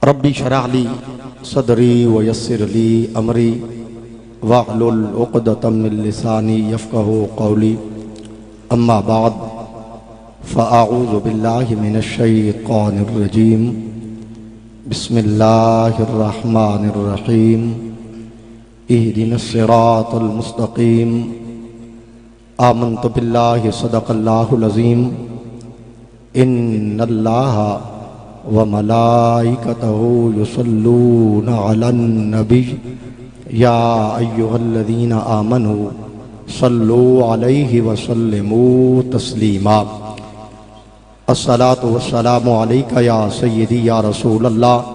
ربی اشرح لی صدری ویسر لی امری واحلل عقدۃ من لسانی یفقہوا قولی اما بعد فاعوذ باللہ من الشیطان الرجیم بسم اللہ الرحمن الرحیم اہدنا الصراط المستقیم آمنت باللہ صدق اللہ العظیم ان اللہ وملائکتہ یصلون علی النبی یا ایہا الذین آمنوا صلوا علیہ وسلموا تسلیما الصلاۃ والسلام علیک یا سیدی یا رسول اللہ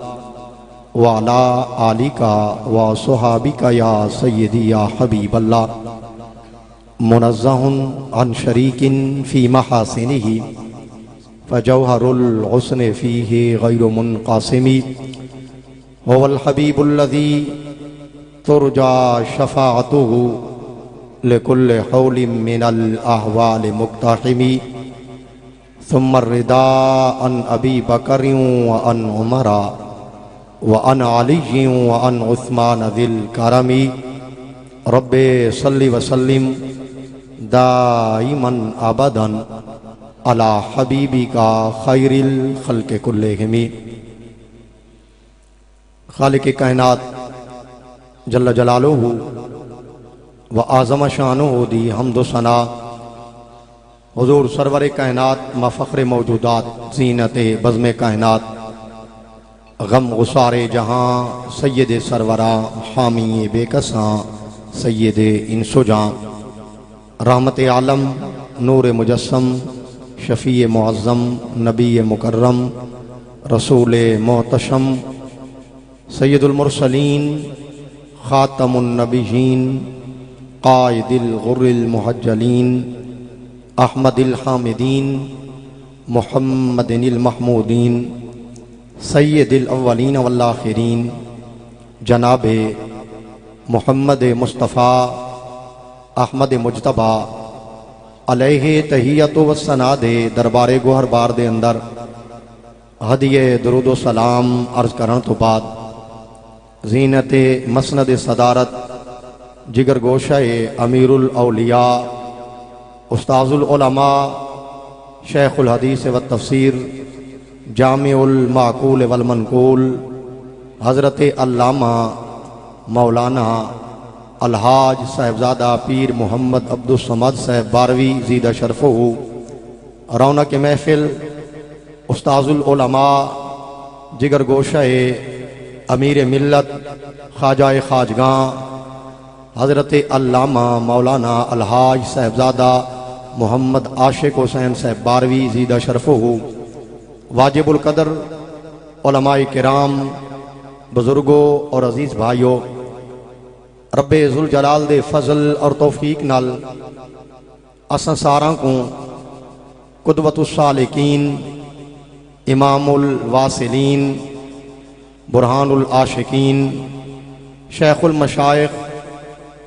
وعلی آلک وصحابک یا سیدی یا حبیب اللہ منزہ عن شریک فی محاسنہ فجوہر الحسن فیہ غیر منقاسم هو الحبیب الذی ترجى شفاعته لكل حول من الأحوال مقتحم ثم الرداء عن أبي بكر وعن عمر وعن علي وعن عثمان ذي الكرم رب صل وسلم دائما أبدا على حبيبك خير الخلق كلهم. خالق کائنات جل جلالہ و اعظم شانہ دی حمد و ثنا حضور سرور کائنات مفخر موجودات زینت بزم کائنات غم غسار جہاں سید سروراں حامی بے کساں سید انس و جاں رحمت عالم نور مجسم شفیع معظم نبی مکرم رسول محتشم سید المرسلین خاتم النبیین قائد الغر المحجلین احمد الحامدین محمد المحمودین سید الاولین والآخرین جناب محمد مصطفیٰ احمد مجتبیٰ علیہ تحیت و ثنا دے دربار گوہر بار دے اندر ہدیہ درود و سلام عرض کرن تو بعد زینت مسند صدارت جگر گوشہ امیر الاولیاء استاذ العلماء شیخ الحدیث والتفسیر جامع المعقول والمنقول حضرت علامہ مولانا الحاج صاحبزادہ پیر محمد عبد الصمد صاحب باروی زیدہ شرفہ رونق محفل استاذ العلماء جگر گوشہ امیر ملت خواجہ خواجگاں حضرت علامہ مولانا الحاج صاحبزادہ محمد عاشق حسین صاحب باروی زیدہ شرفہ واجب القدر علماء کرام بزرگوں اور عزیز بھائیوں رب ذوالجلال دے فضل اور توفیق نال اساں ساراں کو قدوۃ السالکین امام الواصلین برہان العاشقین شیخ المشائخ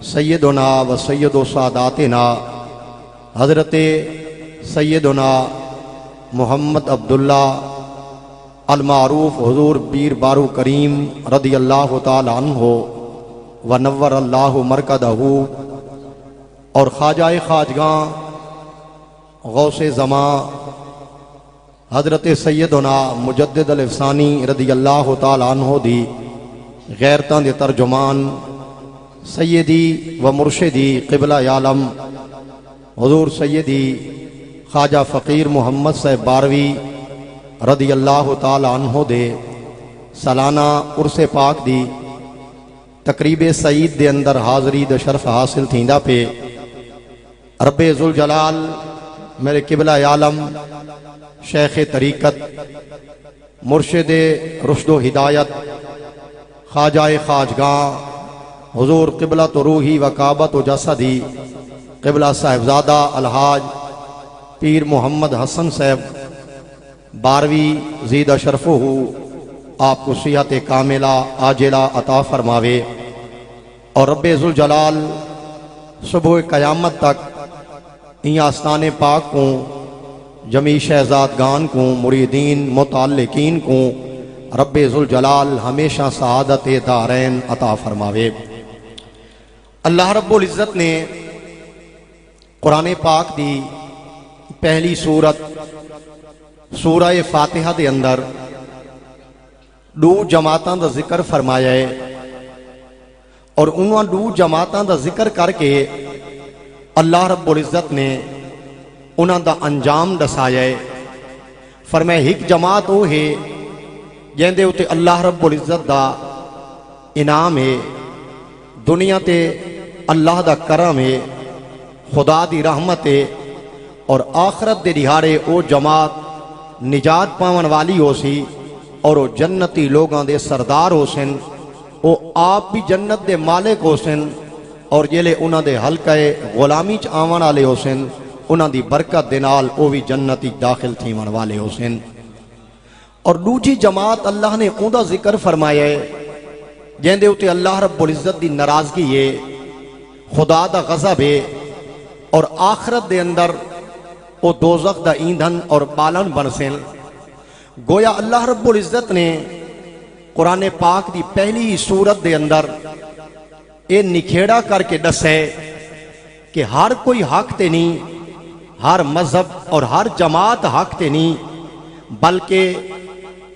سیدنا و سید و ساداتنا حضرت سیدنا محمد عبداللہ المعروف حضور پیر بارو کریم رضی اللہ تعالی عنہ و نور اللہ مرکدہ اور خواجہ خواجگاں غوث زمان حضرت سیدنا مجدد الافسانی رضی اللہ تعالی عنہ دی غیرتاں دے ترجمان سیدی و مرشدی قبلہ عالم حضور سیدی خواجہ فقیر محمد صاحب باروی رضی اللہ تعالی عنہ دے سالانہ عرس پاک دی تقریب سعید دے اندر حاضری دے شرف حاصل تھیندا پہ رب ذوالجلال میرے قبلہ عالم شیخ طریقت مرشد رشد و ہدایت خواجہ خواجگاں حضور قبلۃ روحی و کعبۃ و جسدی قبلہ صاحبزادہ الحاج پیر محمد حسن صاحب باروی زیدہ شرفہ آپ کو صحت کاملہ عاجلہ عطا فرماوے اور رب ذوالجلال صبح قیامت تک این آستان پاک کو جمی شہزادگان کو مریدین متعلقین کو رب ذوالجلال ہمیشہ سعادت دارین عطا فرماوے۔ اللہ رب العزت نے قرآن پاک دی پہلی سورت سورہ فاتحہ دے اندر دو جماعتاں دا ذکر فرمایا ہے، اور انہاں دو جماعتاں دا ذکر کر کے اللہ رب العزت نے انہاں دا انجام دسایا ہے۔ فرمایا ایک جماعت وہ ہے جن دے اتے اللہ رب العزت دا انعام ہے، دنیا تے اللہ دا کرم ہے، خدا دی رحمت ہے، اور آخرت دے دہاڑے او جماعت نجات پاون والی ہو سی، اور وہ جنتی لوگاں دے سردار ہو سن، وہ آپ بھی جنت دے مالک ہو سن، اور جلے انہاں دے حلقہ غلامی چ آون والے ہو سن انہاں دی برکت دے نال او بھی جنتی داخل تھیون والے ہو سن۔ اور دوجی جماعت اللہ نے اون دا ذکر فرمایا ہے جن دے اتے اللہ رب العزت دی ناراضگی ہے، خدا دا غضب ہے، اور آخرت دے اندر او دوزخ دا ایندھن اور بالن بن سن۔ گویا اللہ رب العزت نے قرآن پاک دی پہلی سورت دے اندر اے نکھیڑا کر کے دسے کہ ہر کوئی حق تے نہیں، ہر مذہب اور ہر جماعت حق تے نہیں، بلکہ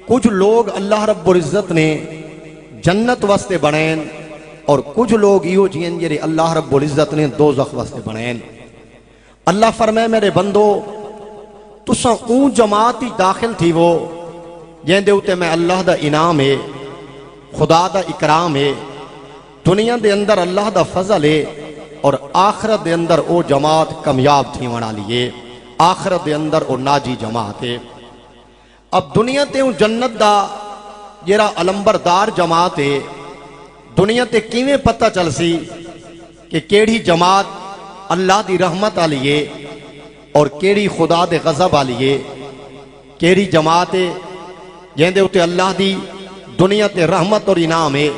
کچھ لوگ اللہ رب العزت نے جنت واسطے بنائیں، اور کچھ لوگ یہ جین جڑے اللہ رب العزت نے دوزخ واسطے بنائیں۔ اللہ فرمائے میرے بندو تساں اون جماعت ہی داخل تھی وہ جن دے اتے میں اللہ دا انعام ہے، خدا دا اکرام ہے، دنیا دے اندر اللہ دا فضل ہے، اور آخرت دے اندر او جماعت کامیاب تھی ونا لیے، آخرت دے اندر او ناجی جماعت ہے۔ اب دنیا تے اون جنت دا جیرا علمبردار جماعت ہے، دنیا تے کیویں پتہ چل سی کہ کیڑی جماعت اللہ دی رحمت آلیے اور کیڑی خدا دے غضب آلیے، کیڑی جماعت ہے جن دے اتے اللہ دی دنیا تے رحمت اور انعام ہے،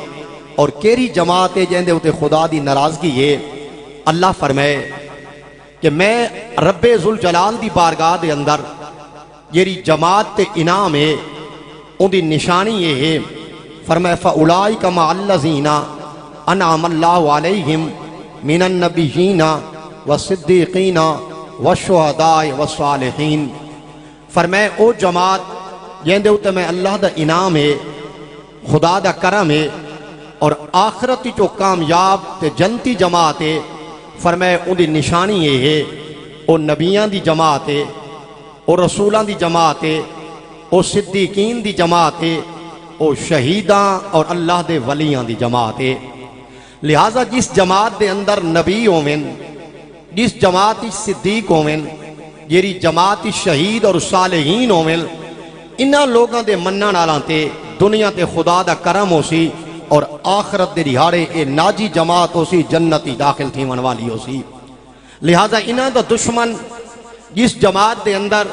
اور کیڑی جماعت ہے جن دے اتے خدا دی ناراضگی ہے۔ اللہ فرمائے کہ میں رب ذوالجلال دی بارگاہ دے اندر جیری جماعت تے انعام ہے ان دی نشانی یہ ہے، فرمائے فَأُولَئِكَ مَعَ الَّذِينَ أَنْعَمَ اللَّهُ عَلَيْهِمْ مِنَ النَّبِيِّينَ وَالصِّدِّيقِينَ وَالشُّهَدَاءِ وَالصَّالِحِينَ۔ فرمائے او جماعت جن دے اتے میں اللہ دا انعام ہے، خدا دا کرم ہے، اور آخرتی جو کامیاب تے جنتی جماعت ہے، فرمائے ان دی نشانی یہ ہے او نبیان دی جماعت ہے، او رسولان دی جماعت ہے، او صدیقین دی جماعت ہے، او شہیدان اور اللہ دے ولیان دی جماعت ہے۔ لہٰذا جس جماعت دے اندر نبی ہومن، جس جماعت صدیق ہومن، جیری جماعت شہید اور صالحین ہومن، انہاں لوگاں دے منن والاں تے دنیا تے خدا دا کرم ہو سی، اور آخرت دے دہاڑے اے ناجی جماعت ہو سی، جنتی داخل تھیون والی ہو سی۔ لہٰذا انہاں دا دشمن جس جماعت دے اندر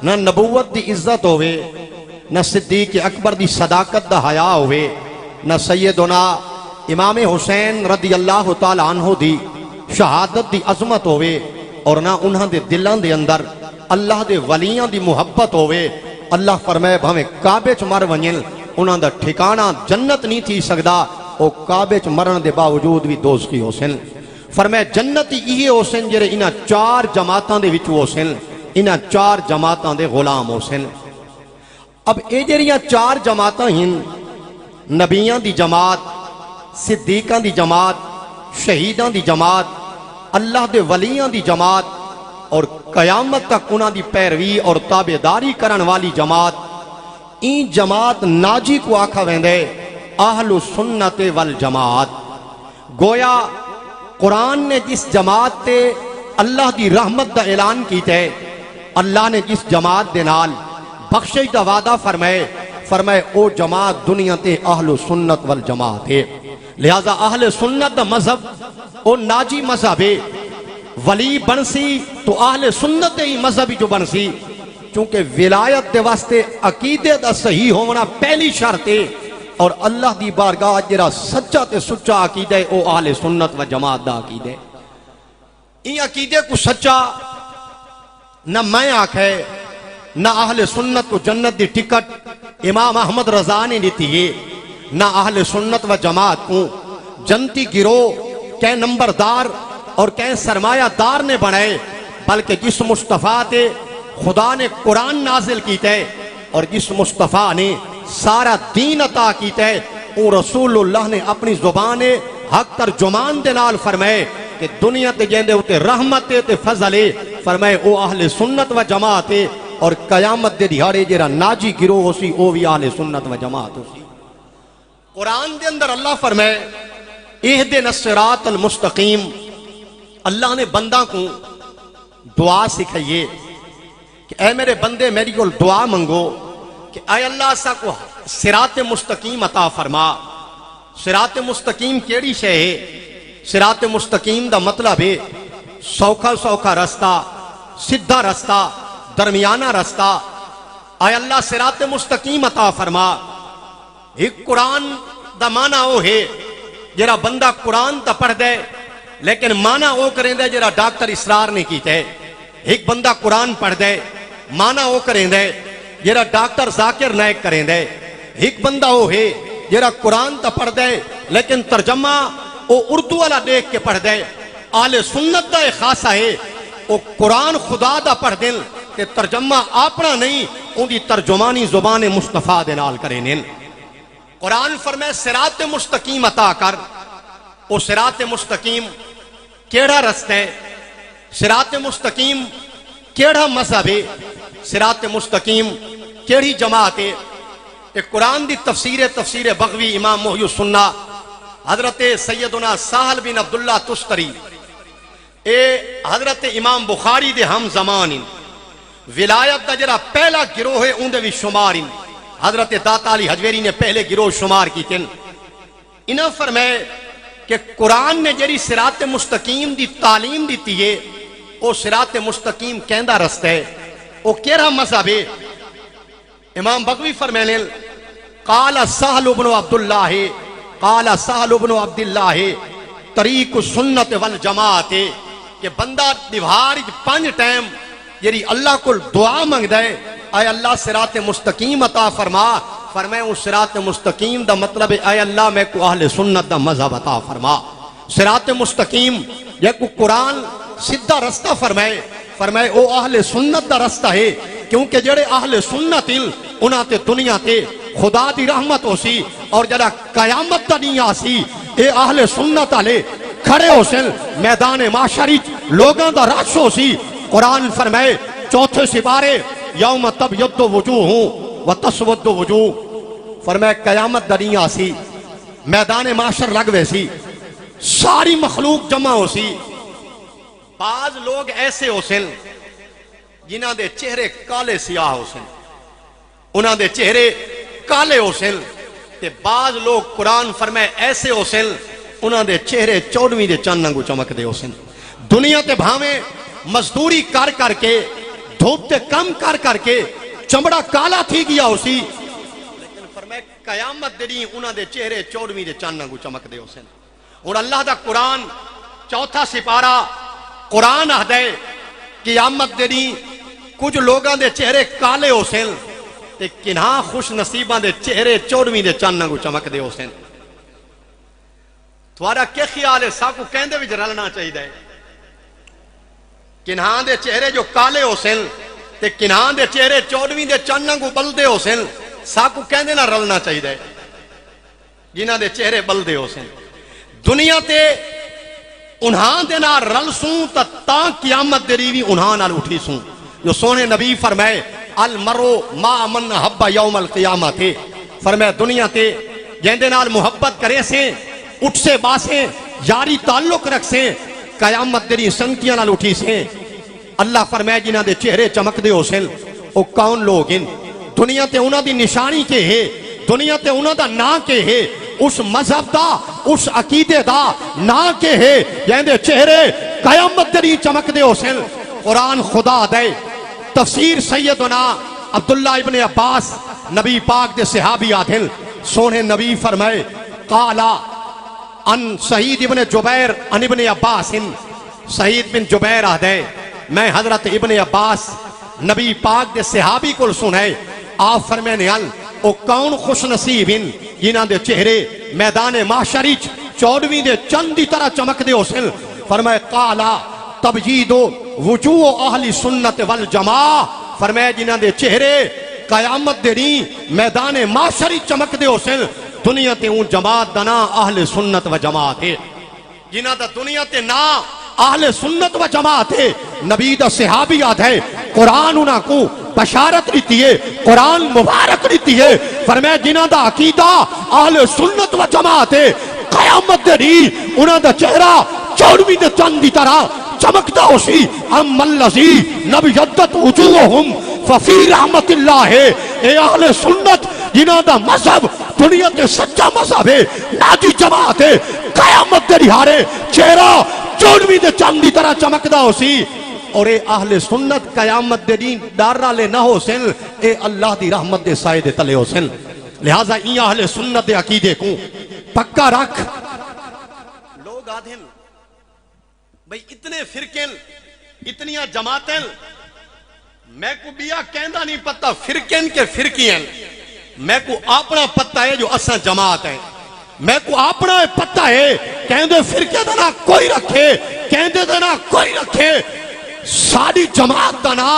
نہ نبوت دی عزت ہوئے، نہ صدیق اکبر دی صداقت دا حیا ہوئے، نہ سیدنا امام حسین رضی اللہ تعالی عنہ دی شہادت دی عظمت ہوئے، اور نہ انہاں دے دلان دے اندر اللہ دے ولیاں دی محبت ہوئے، اللہ فرمائے بھامے کعبے چ مر ونجن انہاں دا ٹھکانہ جنت نہیں تھی سکدا، او کعبے چ مرن دے باوجود بھی دوزخی ہو سن۔ فرمائے جنتی یہ ہو سن جڑے انہاں چار جماعتاں دے وچ ہو سن، انہاں چار جماعتاں دے غلام ہو سن۔ اب اے جڑیاں چار جماعتاں ہن، نبیاں دی جماعت، صدیقاں دی جماعت، شہیداں دی جماعت، اللہ دے ولیاں دی جماعت، اور قیامت تک انہاں دی پیروی اور تابعداری کرن والی جماعت، این جماعت ناجی کو آکھا ویندے اہل سنت والجماعت۔ گویا قرآن نے جس جماعت تے اللہ دی رحمت دا اعلان کیتے، اللہ نے جس جماعت دے نال بخشش دا وعدہ فرمائے او جماعت دنیا تے اہل سنت والجماعت ہے۔ لہذا اہل سنت دا مذہب او ناجی مذہب ہے، ولی بنسی تو اہل سنت ہی مذہبی جو بنسی، چونکہ ولایت دے واسطے عقیدے دا صحیح ہونا پہلی شرط ہے، اور اللہ دی بارگاہ جرا سچا تے سچا عقیدے او اہل سنت و جماعت دا عقیدے۔ این عقیدے کو سچا نہ میں آکھے نہ اہل سنت کو جنت دی ٹکٹ امام احمد رضا نے دیتی ہے، نہ اہل سنت و جماعت کو جنتی گروہ کہ نمبردار اور کہ سرمایہ دار نے بنائے، بلکہ جس مصطفیٰ تے خدا نے قرآن نازل کیتا ہے اور جس مصطفیٰ نے سارا دین عطا کیتا ہے، وہ رسول اللہ نے اپنی زبان حق ترجمان دے نال فرمائے کہ دنیا تے جیندے ہوتے رحمت تے فضل فرمائے او اہل سنت و جماعت اور قیامت دے دیہاڑے جڑا ناجی گروہ ہو سی او بھی اہل سنت و جماعت ہو سی۔ قرآن دے اندر اللہ فرمائے اہدنا الصراط المستقیم، اللہ نے بندہ کو دعا سکھائیے کہ اے میرے بندے میری کو دعا منگو کہ اے اللہ سا کو صراط مستقیم عطا فرما۔ صراط مستقیم کیڑی شے ہے؟ صراط مستقیم دا مطلب ہے سوکھا سوکھا رستہ، سدھا رستہ، درمیانہ رستہ۔ اے اللہ صراط مستقیم عطا فرما۔ ایک قرآن دا معنی وہ ہے جرا بندہ قرآن تا پڑھ دے لیکن معنی وہ کریں دے جرا ڈاکٹر اسرار نے کیتے ہے۔ ایک بندہ قرآن پڑھ دے معنی وہ کریں دے جرا ڈاکٹر ذاکر نائک کریں دے۔ ایک بندہ وہ ہے جرا قرآن تا پڑھ دے لیکن ترجمہ وہ اردو والا دیکھ کے پڑھ دے۔ اہل سنت دا ایک خاصہ ہے وہ قرآن خدا دا پڑھ دل کہ ترجمہ اپنا نہیں ان دی ترجمانی زبان مصطفیٰ دے نال کریں دل۔ قرآن فرمائے صراط مستقیم عطا کر۔ وہ صراط مستقیم کیڑا رستہ ہے؟ صراط مستقیم کیڑا مذہب ہے؟ صراط مستقیم کیڑی جماعت ہے؟ کہ قرآن دی تفسیر بغوی امام محی السنہ حضرت سیدنا سہل بن عبداللہ تستری اے حضرت امام بخاری دے ہم زمان ولایت دا جڑا پہلا گروہ ہے اون دے بھی شمار حضرت داتا علی حجویری نے پہلے گروہ شمار کی تن۔ انہاں فرمائے کہ قرآن نے جڑی صراط مستقیم دی تعلیم دیتی ہے وہ صراط مستقیم کہندہ رستہ ہے، وہ کیڑا مذہب ہے؟ امام بغوی فرمانے قال سہل بن عبداللہ قال سہل بن عبداللہ طریق سنت والجماعت کہ بندہ دیوار پانچ ٹائم یعنی اللہ کو دعا منگ دے اے اللہ صراط مستقیم عطا فرما۔ فرمائے وہ صراط مستقیم دا مطلب اے اللہ میں کو اہل سنت دا مذہب عطا فرما۔ صراط مستقیم یا کو قرآن سدھا رستہ فرمائے او اہل سنت دا رستہ ہے، کیونکہ جڑے اہل سنت انہاں تے دنیا تے خدا دی رحمت ہو سی اور جڑا قیامت دا نہیں آسی اے اہل سنت والے کھڑے ہو سن میدان معاشر لوگاں دا رش ہو سی۔ قرآن فرمائے چوتھے سپارے یوم تبیض وجوہ و تسود وجوہ، فرمائے قیامت دا نہیں آسی میدان معاشر لگ ویسی ساری مخلوق جمع ہو سی۔ بعض لوگ ایسے ہو سن جنہاں دے چہرے کالے سیاہ ہو سن، انہاں دے چہرے کالے ہو سن، تے بعض لوگ قرآن فرمائے ایسے ہو سن انہاں دے چہرے چودویں دے چاند ننگو چمک دے ہو سن۔ دنیا تے بھاویں مزدوری کر کر کے دھوپ تے کم کر کر کے چمڑا کالا تھی گیا ہو سی، لیکن فرمائے قیامت دے انہاں دے چہرے چودویں دے چاند ننگو چمک دے ہو سن۔ اور اللہ دا قرآن چوتھا سپارہ قرآن آدھے قیامت دے کچھ لوگاں دے چہرے کالے ہو سن تے کنہاں خوش نصیباں دے چہرے چودویں دے چاند ننگو چمک دے ہو سن۔ تھوڑا کیا خیال ہے؟ ساکو کہندے بھی رلنا چاہیے کنہاں دے چہرے جو کالے ہو سن تے کنہاں دے چہرے چودویں دے چاند ننگو بلدے ہو سن، ساکو کہندے نہ رلنا چاہیے جنہاں دے چہرے بلدے ہو سن۔ دنیا تے انہاں دے نال رل سوں تا قیامت دے بھی انہاں نال اٹھی سوں۔ جو سونے نبی فرمائے المرء ما من حب یوم القیامہ تھے، فرمائے دنیا تے جیندے نال محبت کرے سے اٹھ سے باسیں یاری تعلق رکھ سے قیامت دے سنکیاں نال اٹھی سے۔ اللہ فرمائے جنہاں دے چہرے چمک دے ہو سن او کون لوگ ہیں؟ دنیا تے انہاں دی نشانی کے ہے، دنیا تے انہاں دا نا کے ہے، اس مذہب دا اس عقیدے دا نا کے ہے جیندے چہرے قیامت دے چمک دے ہو سن۔ قرآن خدا دے تفسیر سیدنا عبداللہ ابن عباس نبی پاک دے صحابی آدھل سونے نبی فرمائے قالا ان سعید ابن جبیر ان ابن عباس سعید بن جبیر آدھے میں حضرت ابن عباس نبی پاک دے صحابی کو سنے آپ فرمینے او کون خوش نصیب ان جنہاں دے چہرے میدان معاشری چودویں دے چند دی طرح چمک دے حسن فرمائے قالا تبجید وجوہ اہل سنت والجماع فرمائے جنہاں دے چہرے قیامت دے نہیں میدان معاشری چمک دے حسن دنیا تے اون جماعت دنا اہل سنت و جماعت ہے جنہاں دا دنیا تے نا اہل سنت و جماعت ہے نبی دا صحابی یاد ہے قرآن انہاں کو بشارت دیتی ہے قرآن مبارک دیتی ہے فرمائے جنہاں دا عقیدہ اہل سنت و جماعت ہے قیامت دے نہیں انہاں دا چہرہ چوڑویں دے چند دی طرح چمکتا اسی ام اللذی نبیدت وجوہم ففی رحمت اللہ ہے اے اہل سنت جنہاں دا مذہب دنیا تے سچا مذہب ہے ناجی جماعت ہے قیامت دے رہارے چہرہ چوڑویں دے چند دی طرح چمکتا اسی اور اے اہل سنت قیامت دے دین ڈارا لے نہ ہو سن اے اللہ دی رحمت دے سائے دے تلے ہو سن لہذا این اہل سنت دے عقیدے کو پکا رکھ لوگ آدھن بھئی اتنے فرقین اتنیاں جماعتیں میں کو بیا کہندہ نہیں پتا فرقین کے فرقین میں کو اپنا پتا ہے جو اساں جماعت ہیں میں کو اپنا پتا ہے کہندے فرقے دنا کوئی رکھے کہندے دنا کوئی رکھے ساری جماعت دنا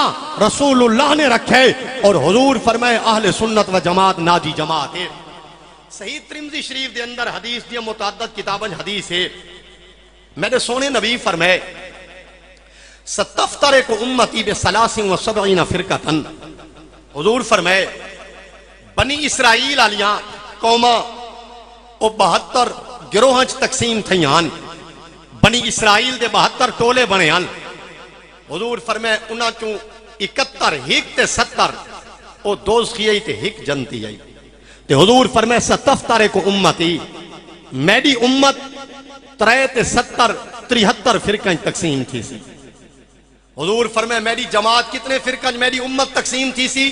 رسول اللہ نے رکھے اور حضور فرمائے اہل سنت و جماعت ناجی جماعت ہے صحیح ترمذی شریف دے اندر حدیث دیا متعدد کتابیں حدیث ہے میرے سونے نبی فرمائے ستفترق امتی بثلاث و سبعین فرقتن حضور فرمائے بنی اسرائیل آلیاں قومہ او 72 گروہنچ تقسیم تھیان بنی اسرائیل دے 72 ٹولے بنے ہن حضور فرمائے انہاں چوں 71 ہک تے 70 او دوزخی آئی تے ہک جنتی آئی تے حضور فرمائے ستفترق امتی میری امت 73 73 فرقہ تقسیم تھی سی حضور فرمائے میری جماعت کتنے فرقہ میری امت تقسیم تھی سی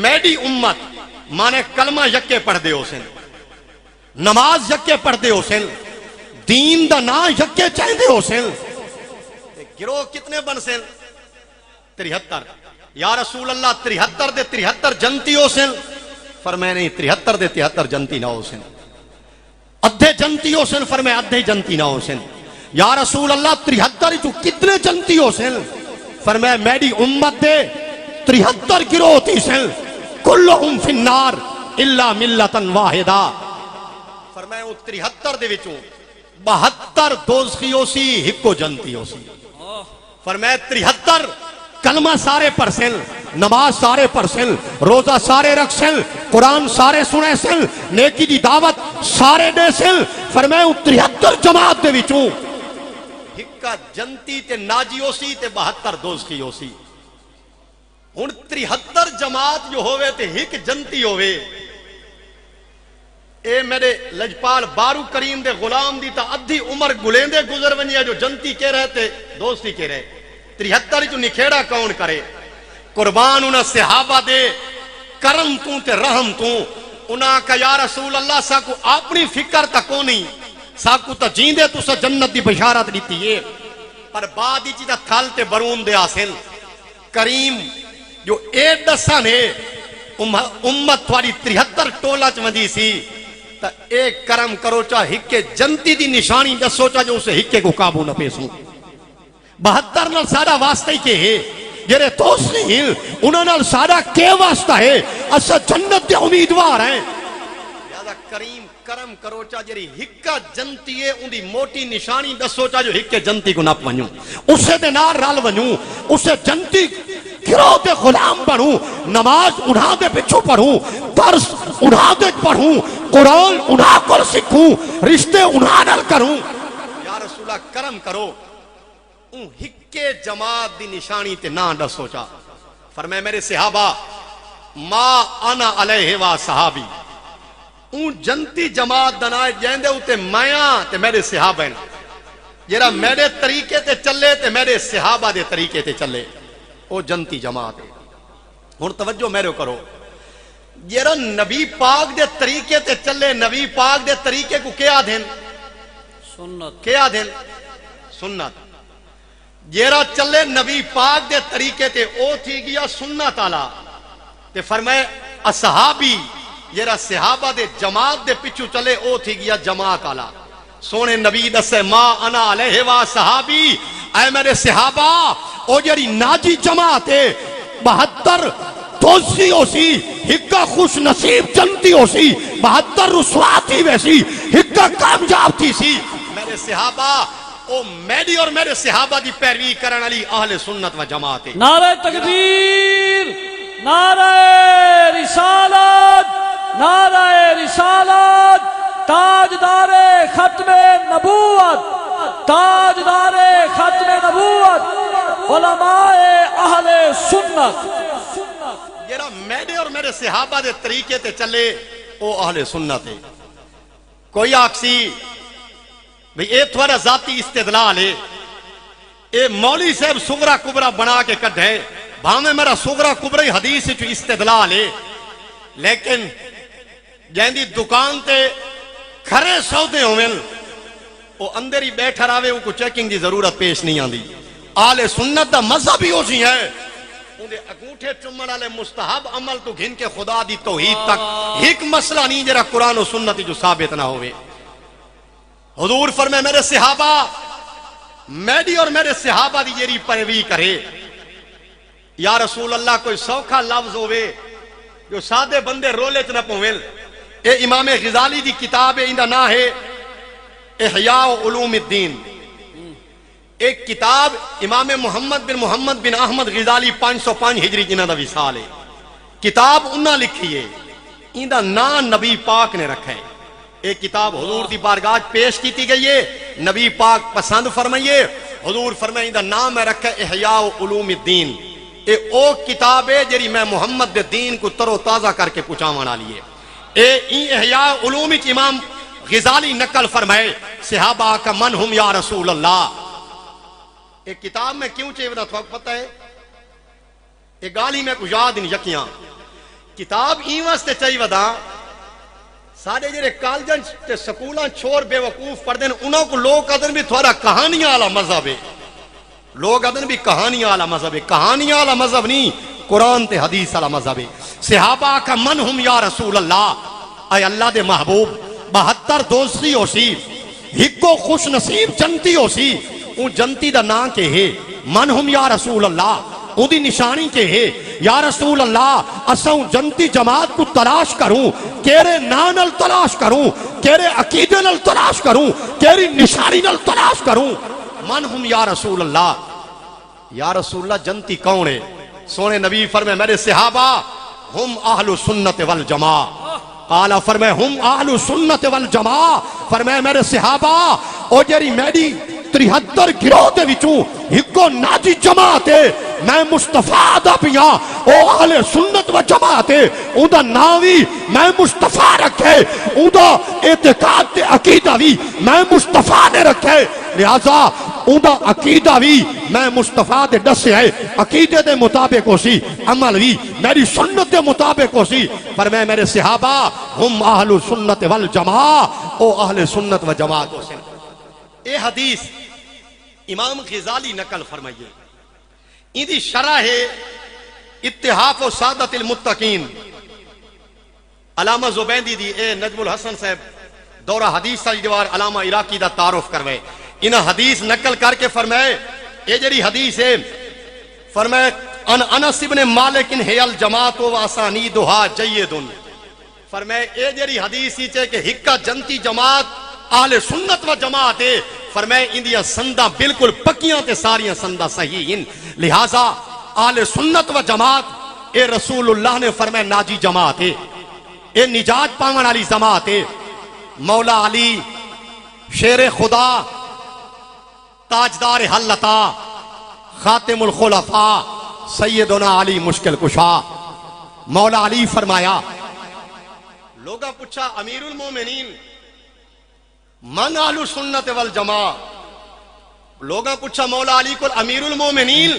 میری امت مانے کلمہ یکے پڑھ دے ہو سن نماز یکے پڑھ دے ہو سن دین دا نا یکے چاہ دے ہو سن گروہ کتنے بن سن 73 یا رسول اللہ 73 دے 73 جنتی ہو سن فرمائے نہیں 73 دے 73 جنتی نہ ہو سن ادھے جنتی ہو سن فرمائے ادھے جنتی نہ ہو سن یا رسول اللہ 73 جو کتنے جنتی ہو سن فرمائے میری امت دے 73 گروہ ہوتی سن کلہم فی النار الا ملتن واحدہ فرمائے وہ 73 دے وچوں 72 دوزخی ہو سی ہکو جنتی ہو سی فرمائے 73 کلمہ سارے پرسن نماز سارے پرسن روزہ سارے رکھ سن قرآن سارے سنے سن نیکی دی دعوت سارے دے سن فرمائے وہ 73 جماعت دے وچوں ہکا جنتی تے ناجی ہو سی تے 72 دوزخی ہو سی ہن 73 جماعت جو ہوئے تے ہک جنتی ہوئے اے میرے لجپال بارو کریم دے غلام دی تا ادھی عمر گلیندے گزر ونیا جو جنتی کے رہے تے دوستی کے رہے 73 جو نکھیڑا کون کرے قربان انہاں صحابہ دے کرم تو تے رحم تو انہاں کا یا رسول اللہ سا کو اپنی فکر تا کو نہیں سا کو تا جیندے تو سا جنت دی بشارت دیتی ہے پر بعد ہی چیتا تھال تے برون دے آسن کریم جو ایک دسا نے امت تھواری 73 ٹولا چمدی سی تا ایک کرم کرو چا ہکے جنتی دی نشانی دسو چا جو اسے ہکے کو قابو نہ پیسوں 72 نال سارا واسطہ ہی کے ہے جرے توس نہیں انہوں نال سارا کے واسطہ ہے اسا جنت دے امیدوار ہیں لہذا کریم کرم کرو چا جری ہکا جنتی ہے ان دی موٹی نشانی دسو چا جو ہکے جنتی کو نپ ونیوں اسے دے نار رال ونیوں اسے جنتی گروہ دے غلام پڑھوں نماز انہاں دے پچھو پڑھوں درس انہاں دے پڑھوں قرآن انہاں کو سکھوں رشتے انہاں نال کروں یا رسول اللہ کرم کرو ان ہکے جماعت دی نشانی تے نہ دسو چا فرمائے میرے صحابہ ما انا علیہ و صحابی ان جنتی جماعت دنائے جیندے ہوتے میاں تے میرے صحابہ ہیں جیرا میرے طریقے تے چلے تے میرے صحابہ دے طریقے تے چلے او جنتی جماعت ہے ہن توجہ میرے کرو جیرا نبی پاک دے طریقے تے چلے نبی پاک دے طریقے کو کیا دھن سنت کیا دھن سنت جیرا چلے نبی پاک دے طریقے تے او تھی گیا سنت آلا تے فرمائے اصحابی جیرا صحابہ دے جماعت دے پچھو چلے او تھی گیا جماعت آلا سونے نبی دسے ما انا علیہ و صحابی اے میرے صحابہ او جیری ناجی جماعت ہے 72 دوسری ہو سی ہکا خوش نصیب جنتی ہو سی 72 رسوا تھی ویسی ہکا کامیاب تھی سی میرے صحابہ او میری اور میرے صحابہ دی پیروی کرن علی اہل سنت و جماعت ہے نعرہ تکبیر، نعرہ رسالت، نعرہ رسالت، تاجدار ختم نبوت، تاجدار ختم نبوت، علماء اہل سنت. جیرا میرے اور میرے صحابہ دے طریقے تے چلے او اہل سنت ہے. کوئی آکسی بھئی اے تھوڑا ذاتی استدلال ہے، اے مولی صاحب سغرا کبرا بنا کے کڈھے بھامے میرا سغرا کبری حدیث چو استدلال ہے، لیکن جہندی دکان تے کھرے سودے ہوئے وہ اندر ہی بیٹھا راوے ان کو چیکنگ دی ضرورت پیش نہیں آندی. آل سنت دا مذہب ہی ہو سی ہے اندے اگوٹھے چمڑ والے مستحب عمل تو گھن کے خدا دی توحید تک ایک مسئلہ نہیں جرا قرآن و سنت جو ثابت نہ ہوئے. حضور فرمائے میرے صحابہ میری اور میرے صحابہ دی جیری پیروی کرے. یا رسول اللہ کوئی سوکھا لفظ ہوئے جو سادے بندے رولے چ نہ پویں. اے امام غزالی دی کتاب ہے اندہ نا ہے احیاء علوم الدین. ایک کتاب امام محمد بن احمد غزالی 505 ہجری جنہ دا وصال ہے. کتاب انہاں لکھی ہے اندہ نا نبی پاک نے رکھا ہے. ایک کتاب حضور دی بارگاہ پیش کیتی گئی ہے، نبی پاک پسند فرمائیے. حضور فرمائے اندہ نام ہے رکھا ہے احیاء علوم الدین. اے او کتاب ہے جری میں محمد دے دین کو تر و تازہ کر کے پہنچاواں والی ہے. اے احیاء علوم امام غزالی نقل فرمائے صحابہ کا من ہم یا رسول اللہ. ایک کتاب میں کیوں چاہیے بتا تھوک پتہ ہے ایک گالی میں کچھ یاد نہیں یکیاں کتاب این واسطے چاہیے بتا سارے جڑے کالجن تے سکولاں چھوڑ بے وقوف پڑھ دیں انہوں کو لوگ ادن بھی تھوڑا کہانیاں والا مذہب ہے. لوگ ادن بھی کہانیاں والا مذہب ہے. کہانیاں والا مذہب نہیں قرآن تے حدیث والا مذہب ہے. صحابہ کا من ہم یا رسول اللہ اے اللہ دے محبوب 72 دوسری ہو سی ہکو خوش نصیب جنتی ہو سی. اون جنتی دا نا کے ہے من ہم یا رسول اللہ اون دی نشانی کے ہے یا رسول اللہ اساں جنتی جماعت کو تلاش کروں کیرے نانل تلاش کروں کیرے عقیدے نل تلاش کروں کیری نشانی نل تلاش کروں. من ہم یا رسول اللہ. یا رسول اللہ جنتی کون ہے؟ سونے نبی فرمائے میرے صحابہ ہم اہل سنت والجماع. قال فرمائے ہم اہل سنت والجماع. فرمائے میرے صحابہ او جری میری 73 گروہ دے وچوں ہکو ناجی جماعت ہے میں مصطفیٰ دا پیاں او اہل سنت و جماعت ہے. اون دا ناوی میں مصطفیٰ رکھے اون دا اعتقاد تے عقیدہ بھی میں مصطفیٰ نے رکھے. لہذا اون دا عقیدہ بھی میں مصطفیٰ دے دسے ہے عقیدے دے مطابق ہو سی عمل بھی میری سنت دے مطابق ہو سی. فرمائے میرے صحابہ ہم اہل سنت والجماع او اہل سنت و جماعت ہو سی. اے حدیث امام غزالی نقل فرمائیے اندی شرح ہے اتحاف و سعادت المتقین. علامہ زبیندی دی اے نجم الحسن صاحب دورہ حدیث سالی دیوار علامہ عراقی دا تعارف کروے انہا حدیث نقل کر کے فرمائے اے جڑی حدیث ہے فرمائے ان انس ابن مالک ہے الجماعت و اسانیدھا جیدن. فرمائے اے جڑی حدیث ہی چاہے کہ ہکا جنتی جماعت اہل سنت و جماعت ہے. فرمائے اندیا سندہ بالکل پکیاں تے ساریاں سندہ صحیح ہیں. لہٰذا اہل سنت و جماعت اے رسول اللہ نے فرمائے ناجی جماعت ہے اے نجات پاون والی جماعت ہے. مولا علی شیر خدا تاجدار حلتا خاتم الخلفاء سیدنا علی مشکل کشا. مولا علی فرمایا لوگا پوچھا امیر المومنین من اہل سنت والجماع. لوگا پوچھا مولا علی کو امیر المومنین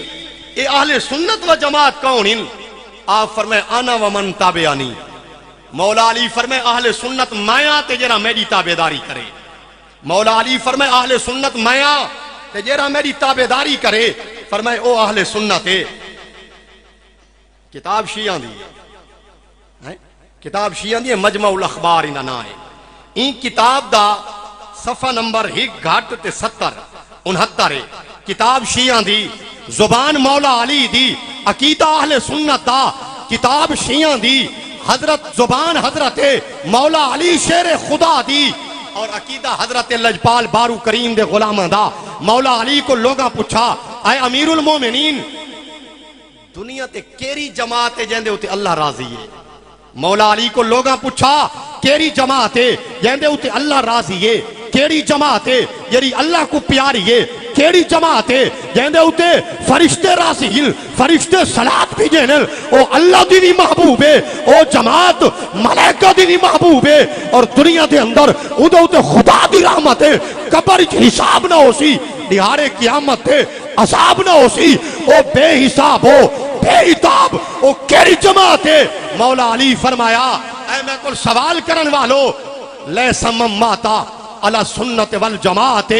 اے اہل سنت و جماعت کون ہیں؟ آپ فرمائے انا و من تابعانی. مولا علی فرمائے اہل سنت میاں تے جرا میری تابعداری کرے. مولا علی فرمائے اہل سنت میاں تے جیڑا میری تابعداری کرے فرمائے او اہل سنت ہے. کتاب شیعہ دی ہے، کتاب شیعہ دی مجمع الاخبار انہا نا ہے. این کتاب دا صفحہ نمبر 1-70-69 ہے. کتاب شیعہ دی زبان مولا علی دی عقیدہ اہل سنت دا کتاب شیعہ دی حضرت زبان حضرت مولا علی شیر خدا دی اور عقیدہ حضرت لجپال بارو کریم دے غلامہ دا. مولا علی کو لوگاں پوچھا اے امیر المومنین دنیا تے کیری جماعت ہے جہندے ہوتے اللہ راضی ہے. مولا علی کو لوگاں پوچھا کیری جماعت ہے جہندے ہوتے اللہ راضی ہے، کیری جماعت ہے یری اللہ کو پیاری ہے، کیڑی جماعت ہے جہندے ہوتے فرشتے راضی ہیں، فرشتے صلات بھی جنل او اللہ دی بھی محبوب ہے، او جماعت ملائکہ دی بھی محبوب ہے اور دنیا دے اندر اودے ہوتے خدا دی رحمت ہے. قبر حساب نہ ہو سی، دیہارے قیامت ہے عذاب نہ ہو سی، او بے حساب ہو بے حساب او کیڑی جماعت ہے. مولا علی فرمایا اے میں کل سوال کرن والو لے سمم ماتا علی سنت والجماعت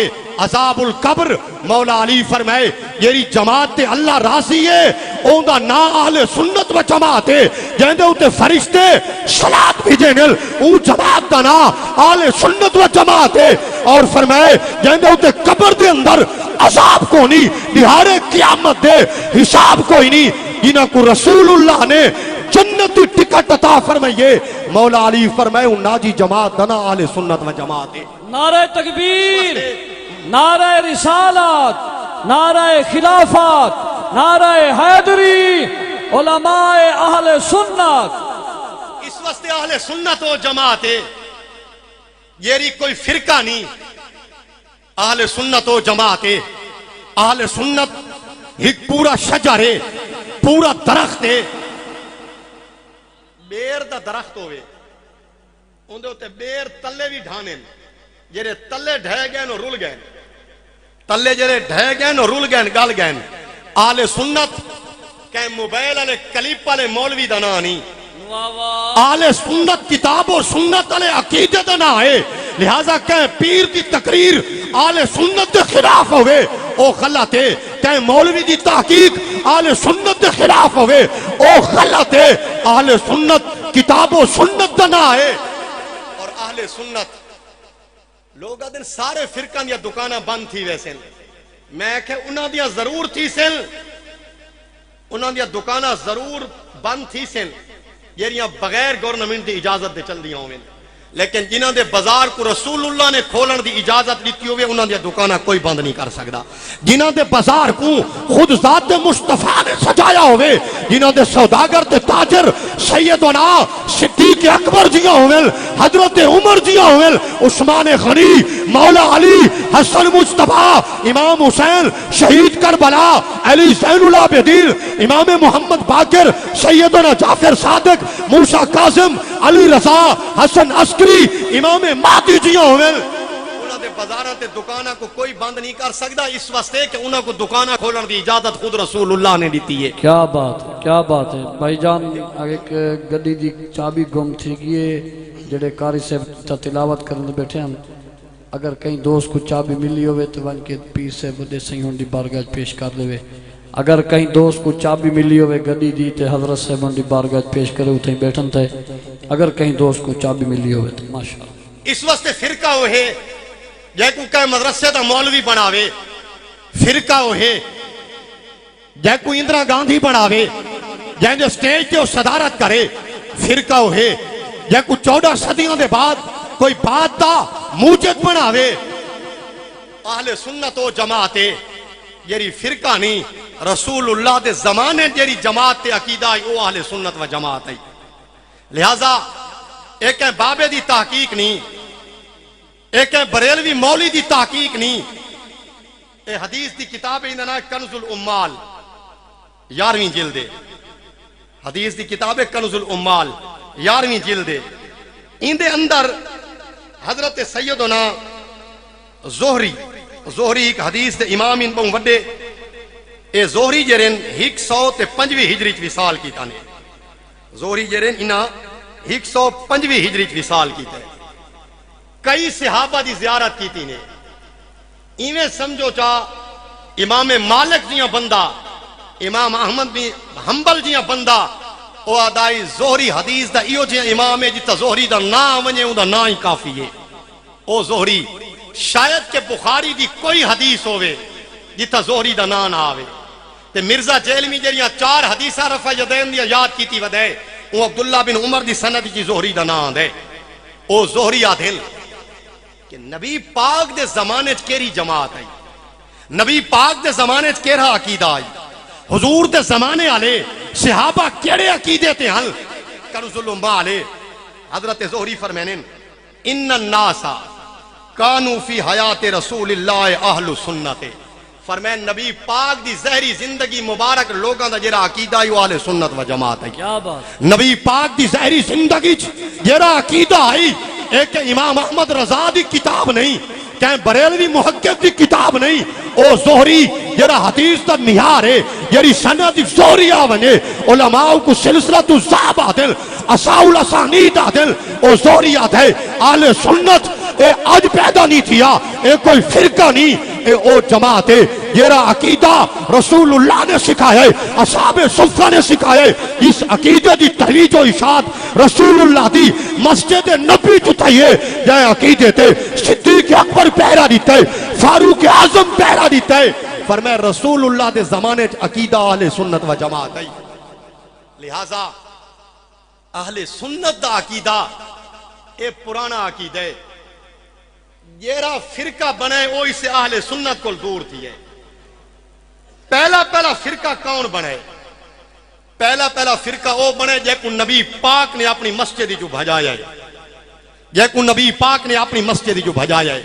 عذاب القبر. مولا علی فرمائے یہی جماعت تے اللہ راضی ہے اون دا نا اہل سنت و جماعت ہے جہندے ہوتے فرشتے صلات بھی جنل اون جماعت دا نا اہل سنت و جماعت ہے. اور فرمائے جہندے ہوتے قبر دے اندر عذاب کو نہیں، نہارے قیامت دے حساب کوئی نہیں، جنہاں کو رسول اللہ نے جنتی ٹکٹ عطا فرمائیے. مولا علی فرمائے ان ناجی جماعت دنا اہل سنت و جماعت ہے. نعرہ تکبیر، نعرہ رسالت، نعرہ خلافت، نعرہ حیدری، علماء اہل سنت. اس واسطے اہل سنت و جماعت ہے، یہ کوئی فرقہ نہیں. اہل سنت و جماعت ہے. اہل سنت ایک پورا شجر ہے، پورا درخت ہے. بیر دا درخت ہوئے اندھے ہوتے بیر تلے بھی ڈھانے جیرے تلے ڈھے گئے نو رول گئے، تلے جیرے ڈھے گئے نو رول گئے گل گئے. آل سنت کہ موبائل والے کلیپ والے مولوی دا نا نہیں، آل سنت کتاب و سنت والے عقیدے دا نا ہے. لہذا کہ پیر دی تقریر آل سنت دے خلاف ہوئے او غلط ہے، کہ مولوی دی تحقیق آل سنت دے خلاف ہوئے او غلط ہے. آل سنت کتاب و سنت دا نا ہے. اور اہل سنت لوگ دن سارے فرقان یا دکانہ بند تھی ویسے میں کہ انہاں دیا ضرور تھی سن، انہاں دیا دکانہ ضرور بند تھی سن یہ بغیر گورنمنٹ دی اجازت دے چل دیا ہوئے، لیکن جنہاں دے بازار کو رسول اللہ نے کھولن دی اجازت دیتی ہوئے انہاں دیا دکانہ کوئی بند نہیں کر سکتا. جنہاں دے بازار کو خود ذات مصطفیٰ نے سجایا ہوئے، جنہاں دے سوداگر تے تاجر سیدنا صدیق اکبر جیا ہوئے، حضرت عمر جیا ہوئے، عثمان غنی، مولا علی، حسن مصطفیٰ، امام حسین شہید کربلا، علی زین العابدین، امام محمد باقر، سیدنا جعفر صادق، موسیٰ کاظم، علی رضا، حسن عسکری، امام مہدی جی ہوئے. انہوں نے بازارہ تے دکانہ کو کوئی بند نہیں کر سکتا اس واسطے کہ انہوں کو دکانہ کھولن دی اجازت خود رسول اللہ نے دیتی ہے. کیا بات ہے، کیا بات ہے. بھائی جان ایک گڈی دی چابی گم تھی گئی جڑے قاری صاحب تلاوت کرنے بیٹھے ہیں. اگر کہیں دوست کو چابی ملی ہوئے تو ون کے پیر سے بدے سیہون دی بارگاہ پیش کر لے. اگر کہیں دوست کو چابی ملی ہوئے گڈی دی تے حضرت صاحب دی بارگاہ پیش کرے اتھیں بیٹھن تھے. اگر کہیں دوست کو چابی ملی ہوئے تو ماشاءاللہ. اس واسطے فرقہ ہوئے جے کو کہیں مدرسے دا مولوی بناوے، فرقہ ہوئے جے کو اندرا گاندھی بناوے، جے جو سٹیج تے صدارت کرے، فرقہ ہوئے جے کو 14 صدیوں دے بعد کوئی بات دا موجد بناوے. اہل سنت و جماعت یری فرقہ نہیں، رسول اللہ دے زمانے جیری جماعت تے عقیدہ او اہل سنت و جماعت ہے. لہذا ایک ہے بابے دی تحقیق نہیں، ایک ہے بریلوی مولی دی تحقیق نہیں. اے حدیث دی کتاب اندنا کنز الامال 11ویں جلد، حدیث دی کتاب کنز الامال 11ویں جلد. اندے اندر حضرت سیدنا زہری ایک حدیث دے امام ان بہن وڈے اے زہری جرین 105 ہجری چ وصال کیتا نے. زہری جرین انہاں 105 ہجری چ وصال کیتا ہے. کئی صحابہ دی زیارت کیتی نے. ایویں سمجھو چاہ امام مالک جیاں بندہ، امام احمد بن حنبل جیاں بندہ او ادائی زہری حدیث دا ایو جیاں امام ہے جتا زہری دا نام ونجے اون دا نا ہی کافی ہے. او زہری شاید کہ بخاری دی کوئی حدیث ہوئے جتا زہری دا نا نہ آوے. تے مرزا جیلمی جڑیاں 4 حدیثاں رفع یدین دی یاد کیتی ودے او عبداللہ بن عمر دی سند کی زہری دا نام دے. او زہری آدھل کہ نبی پاک دے زمانے چ کیری جماعت آئی، نبی پاک دے زمانے چ کیرا عقیدہ آئی، حضور دے زمانے والے صحابہ کیڑے عقیدے تے حل کرز الامہ علیہ. حضرت زہری فرمائیں ان الناس کانوا فی حیات رسول اللہ اہل سنت. فرمائیں نبی پاک دی زہری زندگی مبارک لوگاں دا جڑا عقیدہ ہے اہل سنت و جماعت ہے. کیا بات. نبی پاک دی زہری زندگی جڑا عقیدہ ہے ایک امام احمد رضا دی کتاب نہیں، کہیں بریلوی محقق دی کتاب نہیں، او زہری جڑا حدیث دا نہار ہے، جڑی سند زہری آونے علماء کو سلسلۃ الذہب عادل اساؤل اسانید عادل او زہری آدھے اہل سنت اے آج پیدا نہیں تھیا، اے کوئی فرقہ نہیں، اے او جماعت ہے جیرا عقیدہ رسول اللہ نے سکھائے، اصحاب صفہ نے سکھائے. اس عقیدے دی ترویج و اشاعت رسول اللہ دی مسجد نبی چتائیے جائے عقیدے تے صدیق اکبر پہرا دیتا ہے، فاروق اعظم پہرا دیتا ہے. فرمائے رسول اللہ دے زمانے عقیدہ اہل سنت و جماعت ہے. لہذا اہل سنت دا عقیدہ اے پرانا عقیدہ ہے. جیرا فرقہ بنے وہ اسے اہل سنت کو دور تھی ہے. پہلا فرقہ کون بنے؟ پہلا فرقہ وہ بنے جے کو نبی پاک نے اپنی مسجد جو بھجایا ہے، جے کو نبی پاک نے اپنی مسجد جو بھجایا ہے.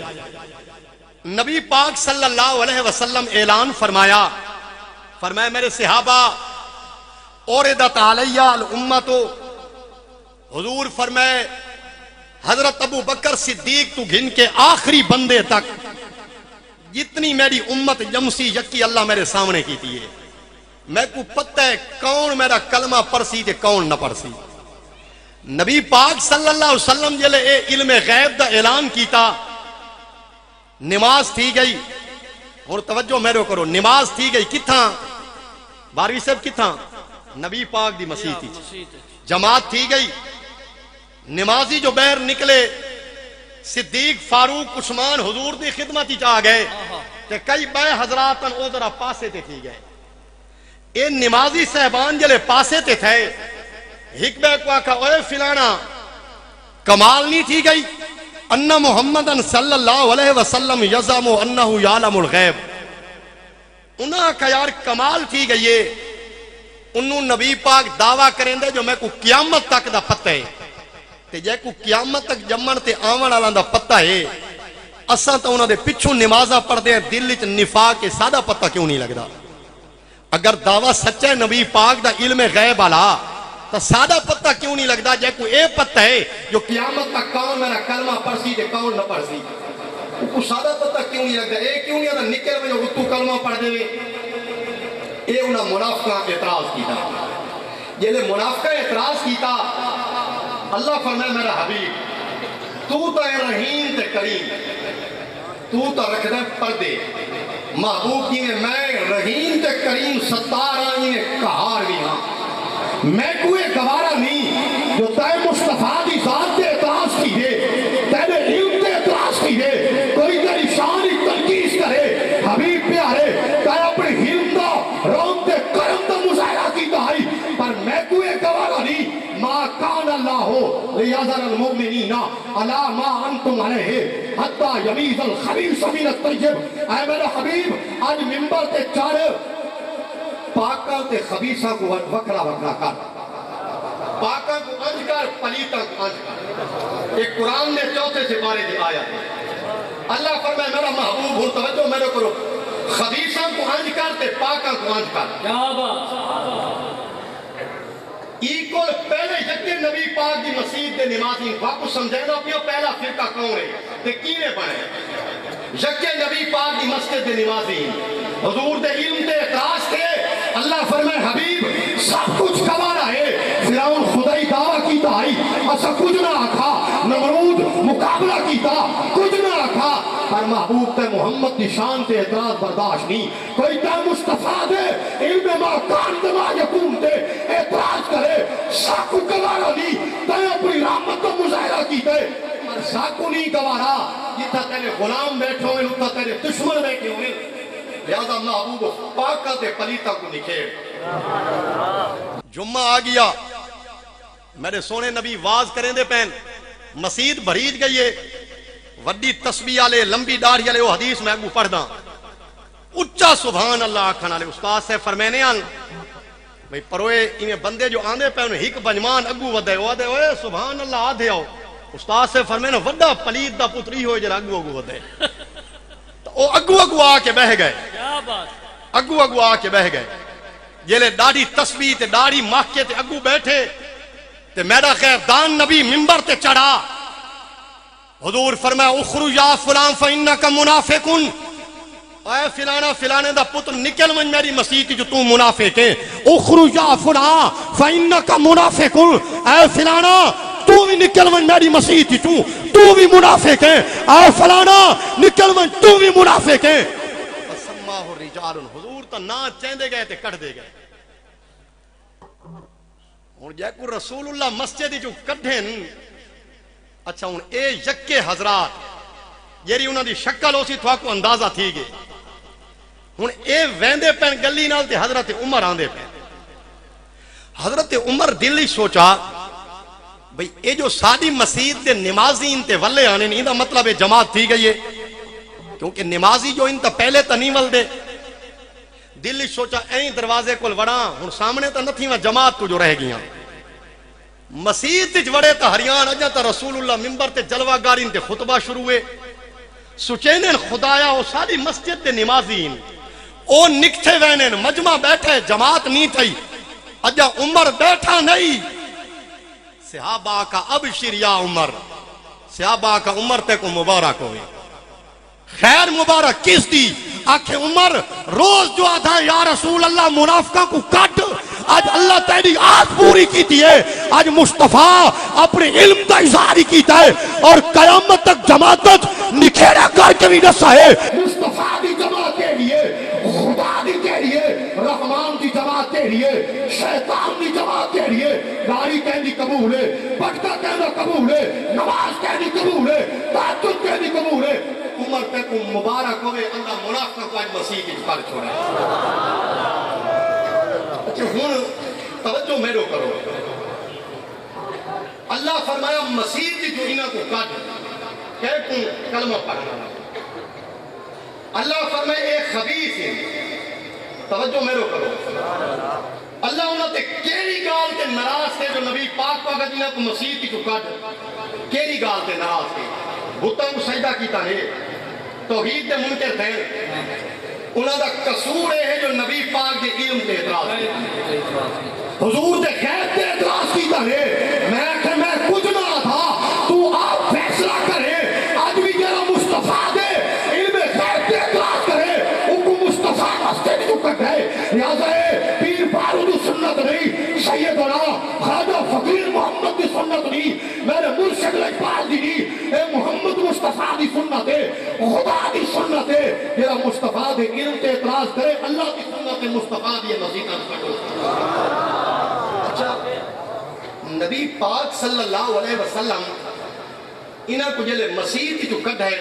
نبی پاک صلی اللہ علیہ وسلم اعلان فرمایا میرے صحابہ اوردت علیہ الامت. حضور فرمائے حضرت ابو بکر صدیق تو گھن کے آخری بندے تک جتنی میری امت جمسی یکی اللہ میرے سامنے کی تھی ہے. میں کو پتہ ہے کون میرا کلمہ پرسی تے کون نہ پرسی. نبی پاک صلی اللہ علیہ وسلم جلے اے علم غیب دا اعلان کیتا، نماز تھی گئی. اور توجہ میرے کرو، نماز تھی گئی کتھاں؟ باروی صاحب کتھاں؟ نبی پاک دی مسیح تھی. جماعت تھی گئی، نمازی جو بیر نکلے صدیق فاروق عثمان حضور دی خدمت چاہ گئے تے کئی بے حضراتن او ذرا پاسے تے تھی گئے. اے نمازی صاحبان جلے پاسے تے تھے حکمہ کو آکھا اے فلانا کمال نہیں تھی گئی ان محمدن صلی اللہ علیہ وسلم یزم انہو یعلم الغیب. انہاں کہا یار کمال تھی گئی ہے، انہوں نبی پاک دعویٰ کریں دے جو میں کو قیامت تک دا پتہ ہے تے جے کو قیامت تک جمن تے آون والا دا پتہ ہے. اساں تو انہاں دے پچھوں نمازاں پڑھ دے دل وچ نفاق کے سادہ پتہ کیوں نہیں لگدا؟ اگر دعویٰ سچا ہے نبی پاک دا علم غیب والا تو سادہ پتہ کیوں نہیں لگدا؟ جے کو اے پتہ ہے جو قیامت تک کون میرا کلمہ پڑھسی تے کون نہ پڑھسی، کو سادہ پتہ کیوں نہیں لگدا؟ اے کیوں نہیں آتا نکل میں جو تو کلمہ پڑھ دے. اے انہاں منافقاں اعتراض کیتا. جلے منافقاں اعتراض کیتا اللہ فرمائے میرا حبیب تو تا رحیم تے کریم، تو تا رکھ دے پردے. محبوب کی میں رحیم تے کریم ستار آئی نے کہار بھی ہاں. میں کوئی گوارا نہیں جو تے مصطفیٰ دی ذات تے اعتراض کی دے، تیرے علم تے اعتراض کی دے، کوئی تیری شان ہی تنقیص کرے. حبیب پیارے تے اپنے علم دا روم تے کرم دا مظاہرہ کی دہائی، پر میں کوئی گوارا نہیں. ما کان اللہ لیذر المؤمنین علی ما انتم علیہ حتی یمیز الخبیث من الطیب. اے میرے حبیب آج منبر تے چار پاکاں تے خبیثاں کو وکھرا وکھرا کر، پاکاں کو انج کر پلیتاں کو انج کر. ایک قرآن نے چوتھے سپارے دی آیا اللہ فرمائے میرا محبوب ہو توجہ میرے کرو، خبیثاں کو انج کر تے پاکاں کو انج کر. کیا بات. ایکول پہلے یکے نبی پاک دی مسجد دے نمازی واپس سمجھائنا اپنی پہلا فرقہ کون ہے تے کینے بنے؟ یکے نبی پاک دی مسجد دے نمازی حضور دے علم دے اعتراض تھے. اللہ فرمائے حبیب سب کچھ گوارا ہے. فرعون خدائی دعویٰ کی دہائی اسا کچھ نہ آکھا نمرود مقابلہ کیتا کچھ نہ آکھا پر محبوب تے محمد کی شان تے اعتراض برداشت نہیں کوئی تے مصطفیٰ دے علم ما کان دما یکون تے اعتراض کرے شاکو گوارا نہیں تے اپنی رحمت کا مظاہرہ کیتے پر شاکو نہیں گوارا جتا تیرے غلام بیٹھے ہوئے اتنا تیرے دشمن بیٹھے ہوئے لہذا محبوب پاکا تے پلیتا کو نکھیر جمعہ آ گیا میرے سونے نبی واز کریں دے پین مسجد بھریج گئی ہے وڈی تسبیح والے لمبی داڑھی والے وہ حدیث میں اگو پڑھ دا اچا سبحان اللہ آکھن والے استاد سے فرمینے آن بھئی پروے انہیں بندے جو آندے پہ انہیں ہک بنجمان اگو ودے اوے سبحان اللہ آدھے آؤ استاد سے فرمینے وڈا پلید دا پتری ہوئے جر اگو ودے او اگو آ کے بہ گئے اگو آ کے بہ گئے جیلے داڑھی تسبیح تے داڑھی ماہ کے تے اگو بیٹھے تے میرا خیر دان نبی ممبر تے چڑھا حضور فرمایا اخرج یا فلان فإنک منافقن اے فلانا فلانے دا پتر نکل من میری مسیح جو تو منافق ہے اخرج یا فلان فإنک منافقن اے فلانا تو بھی نکل من میری مسیح تو بھی منافق ہے اے فلانا نکل من تو بھی منافق ہے فسماہ الرجال حضور تا نا چیندے گئے تے کٹ دے گئے اور جے کو رسول اللہ مسجد جو کڈھن اچھا ہوں اے یکے حضرات یری انہاں دی شکل ہو سی تھوا کو اندازہ تھی گئے ہوں اے ویندے پین گلی نال تے حضرت عمر آندے پین حضرت عمر دل ہی سوچا بھئی اے جو ساری مسجد دے نمازی ان تے ولے آنے نہیں دا مطلب ہے جماعت تھی گئی ہے کیونکہ نمازی جو ان تا پہلے تا نہیں ول دے دل ہی سوچا این دروازے کول وڑاں ہوں سامنے تا نہ تھی وہاں جماعت تو جو رہ گیاں مسجد تے وڑے تا ہریان اجا تا رسول اللہ ممبر تے جلوہ گارین تے خطبہ شروع ہوئے سچینن خدایا او ساری مسجد تے نمازین او نکٹھے وینن مجمع بیٹھے جماعت نہیں تھی اجا عمر بیٹھا نہیں صحابہ کا ابشر یا عمر صحابہ کا عمر تے کو مبارک ہوئے خیر مبارک کس دی آنکھیں عمر روز جو آدھا ہے یا رسول اللہ منافقہ کو کٹ آج اللہ تیری آج پوری کیتی ہے آج مصطفیٰ اپنے علم کا اظہاری کیتا ہے اور قیامت تک جماعت نکھیرا کر کے بھی نسا ہے مصطفیٰ دی جماعت کے لیے خدا دی کے لیے رحمان دی جماعت کے لیے شیطان دی جماعت کے لیے داڑھی کہنی قبول ہے پٹکا کہنا قبول ہے نماز کہنی قبول ہے تہجد کہنی قبول ہے عمر پہ کو مبارک ہوئے اللہ منافقہ کو آج مسیح کی جکار چھوڑا ہے اچھا ہون توجہ میرو کرو اللہ فرمایا مسیح کی جو انہاں کو کٹ کہ کن کلمہ پڑھنا اللہ فرمایا ایک خبیث ہے توجہ میرو کرو اللہ انہاں تے کیری گال تے نراز تھے جو نبی پاک پاک انہاں کو مسیح کی جو کٹ کیری گال تے نراز تھے بھتاں کو سجدہ کیتا ہے توحید دے منکر تھے انہاں دا قصور ہے جو نبی پاک دے علم تے اعتراض کیتا حضور دے غیب تے اعتراض کیتا ہے میں کچھ نہ تھا تو آپ فیصلہ کرے آج بھی جرا مصطفیٰ دے علم غیب تے اعتراض کرے ان کو مصطفیٰ مسجد جو کٹ ہے لہذا پیر بارود سنت نہیں سیدنا خواجہ فقیر محمد کی سنت نہیں میرے مرشد اقبال دی نہیں اے محمد مصطفیٰ دی سنت ہے خدا دی سنت ہے جرا مصطفیٰ دے علم تے اعتراض کرے اللہ کی سنت مصطفیٰ دی مزید کرو اچھا نبی پاک صلی اللہ علیہ وسلم انہاں کو جلے مسیح کی جو کٹ ہے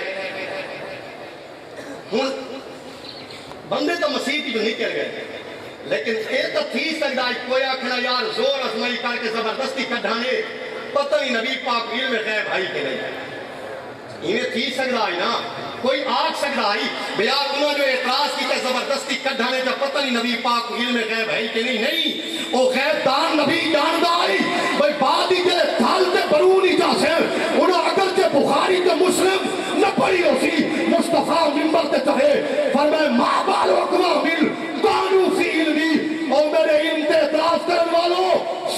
ہون بندے تو مسیح کی جو نکل گئے لیکن اے تو تھی سکتا ہے کوئی آکھنا یار زور ازمائی کر کے زبردستی کٹھانے پتہ نہیں نبی پاک علم غیب بھائی کے نہیں انہیں تھی سکتا ہے نا کوئی آگ سکتا ہے بیار انہوں جو اعتراض کی کہ زبردستی کٹھانے جب پتہ نہیں نبی پاک علم غیب ہے کہ نہیں او غیب دان نبی جاندہ آئی بھئی بعد ہی کے تھالتے برونی جا سے انہوں اگر کے بخاری کے مسلم نہ پڑھی ہو سی مصطفیٰ ممبر تے چاہے فرمائے ماں بال حکمہ مل قانو فی علمی اور میرے علم تے اعتراض کرن والو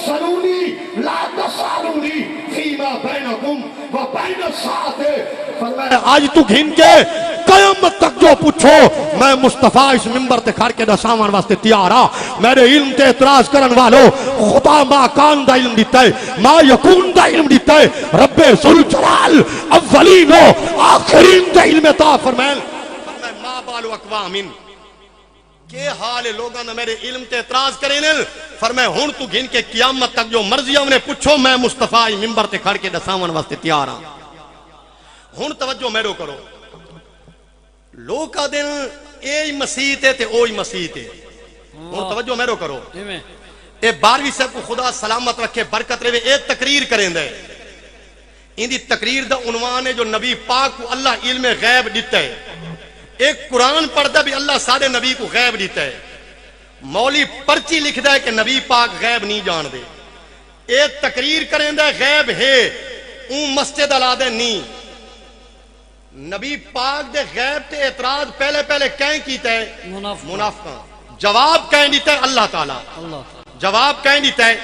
سنونی لا تسالونی فیما بینکم و بین الساعت فرمائے آج تو گھن کے قیامت تک جو پوچھو میں مصطفیٰ اس منبر تے کھڑ کے دساون واسطے تیار ہاں. میرے علم تے اعتراض کرن والو خدا ما کان دا علم دیتا ہے, ما یکون دا علم دیتا ہے, رب ذوالجلال اولین و آخرین دا علم عطا فرمائے. ما بال اقوام کہ حال لوگاں نے میرے علم تے اعتراض کرے نے. فرمائے ہن تو گن کے قیامت تک جو مرضی انہیں پوچھو میں مصطفیٰ منبر تے کھڑ کے دساون واسطے تیار ہاں. ہن توجہ میرو کرو, لوگ کا دن اے مسیح تے تے اوہی مسیح تے. ہن توجہ میرو کرو, اے 12ویں صاحب کو خدا سلامت رکھے برکت رہے. اے تقریر کریں دے, ان دی تقریر دا عنوان ہے جو نبی پاک کو اللہ علم غیب دیتا ہے. ایک قرآن پڑھتا بھی اللہ سارے نبی کو غیب دیتا ہے. مولی پرچی لکھتا ہے کہ نبی پاک غیب نہیں جان دے. اے تقریر کریں دے غیب ہے, اون مسجد علا دے نہیں. نبی پاک دے غیب تے اعتراض پہلے کہیں کیتا ہے منافقاں. جواب کہیں دیتا ہے اللہ تعالیٰ, جواب کہیں دیتا ہے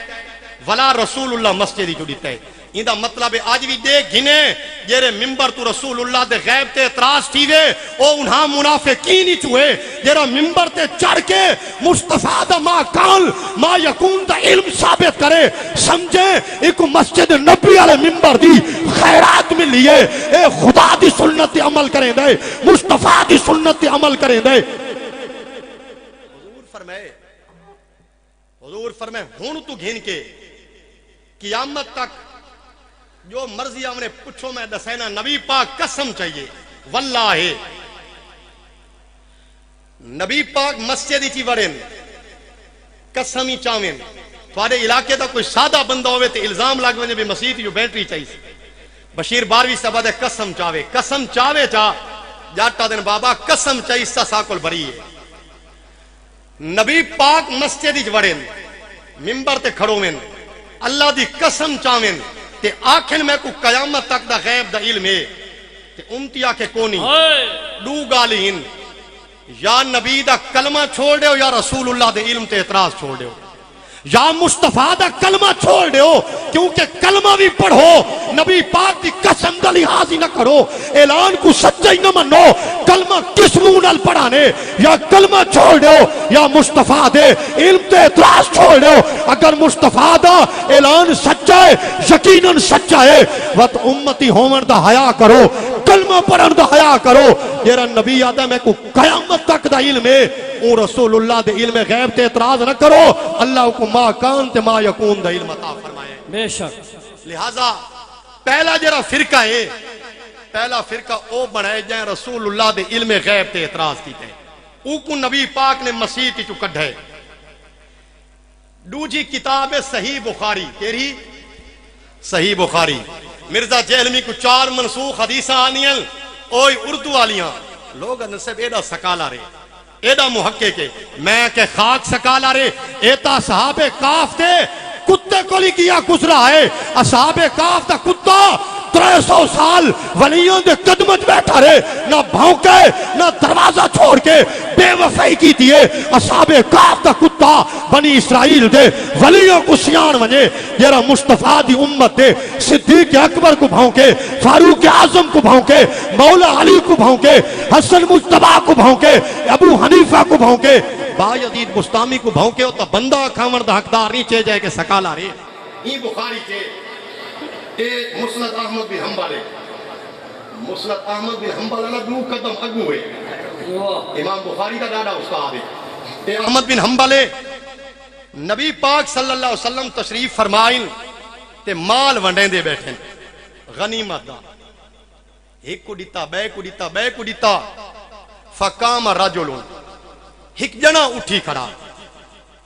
ولا رسول اللہ مسجد جو دیتا ہے. ان دا مطلب ہے آج بھی دے گھنے جیرے ممبر تو رسول اللہ دے غیب تے اعتراض تھیوے او انہاں منافقین ہی چوئے جیرا ممبر تے چڑھ کے مصطفیٰ دا ما کان ما یکون دا علم ثابت کرے. سمجھیں ایک مسجد نبی علیہ ممبر دی خیرات میں لیے اے خدا دی سنت دی عمل کریں دے, مصطفیٰ دی سنت دی عمل کریں دے. حضور فرمائے ہون تو گھن کے قیامت تک جو مرضی ہمیں پوچھو میں دسینا. نبی پاک قسم چاہیے واللہ نبی پاک مسجد ہی وڑن قسم ہی چاوین. تھوڑے علاقے دا کوئی سادہ بندہ ہوئے تے الزام لگ وجے بھی مسجد جو بیٹری چاہیے. بشیر 12ویں صاحب دے قسم چاوے چا جاٹا دن بابا قسم چاہیے سا کول بری ہے. نبی پاک مسجد ہی وڑن ممبر تے کھڑو وین اللہ دی قسم چاوین تے آخر میں کو قیامت تک دا غیب دا علم ہے تے امتی آکے کونی دو گالین یا نبی دا کلمہ چھوڑ دیو یا رسول اللہ دے علم تے اعتراض چھوڑ دیو یا مصطفیٰ دا کلمہ چھوڑ دیو. کیونکہ کلمہ بھی پڑھو نبی پاک دی قسم دا لحاظ ہی نہ کرو, اعلان کو سچا ہی نہ منو. کلمہ کس منہ نال پڑھانے یا کلمہ چھوڑ دیو یا مصطفیٰ دے علم تے اعتراض چھوڑ دیو. اگر مصطفیٰ دا اعلان سچا ہے یقیناً سچا ہے وقت امتی ہومن دا حیا کرو, کلمہ پڑھن دا حیا کرو. جیرا نبی آدم ہے کو قیامت تک دا علم ہے او رسول اللہ دے علم غیب تے اعتراض نہ کرو. اللہ کو ما کان تے ما یکون دا علم عطا فرمائے. بے شک لہذا پہلا جرا فرقہ ہے, پہلا فرقہ او بنائے جائیں رسول اللہ دے علم غیب تے اعتراض کیتے ہیں. او کو نبی پاک نے مسیح تی چکڑ ہے. دوجی کتاب صحیح بخاری, تیری صحیح بخاری. مرزا جہلمی کو 4 منسوخ حدیثہ آنیاں اوئی اردو والیاں لوگ نصب ایڈا سکالا رہے ایڈا محقق ہے. میں کہ خاک سکالا رہے ایتا صحاب کاف تے کتے کو لی کیا گزرا ہے. اصحاب کاف تا کتا 300 سال ولیوں دے قدمت بیٹھا رہے, نہ بھونکے نہ دروازہ چھوڑ کے بے وفائی کی دیئے. اصحاب کاف تا کتا بنی اسرائیل دے ولیوں کو سیان ونجے جیرا مصطفیٰ دی امت دے صدیق اکبر کو بھونکے, فاروق اعظم کو بھونکے, مولا علی کو بھونکے, حسن مجتبیٰ کو بھونکے, ابو حنیفہ کو بھونکے, با یزید بستامی کو بھونکے ہو تا بندہ کھامن دا حقدار نہیں چے جائے کہ سکالا رہے. یہ بخاری کے اے مسند احمد بن حنبل ہے. مسند احمد بن حنبل اللہ دو قدم اگو ہے. امام بخاری کا ڈاڈا استاد ہے. اے احمد بن حنبل ہے. نبی پاک صلی اللہ علیہ وسلم تشریف فرمائیں تے مال ونڈیں دے بیٹھیں غنیمت دا. ایک کو دیتا بے کو دیتا بے کو دیتا. فقام رجل ایک جنا اٹھی کھڑا,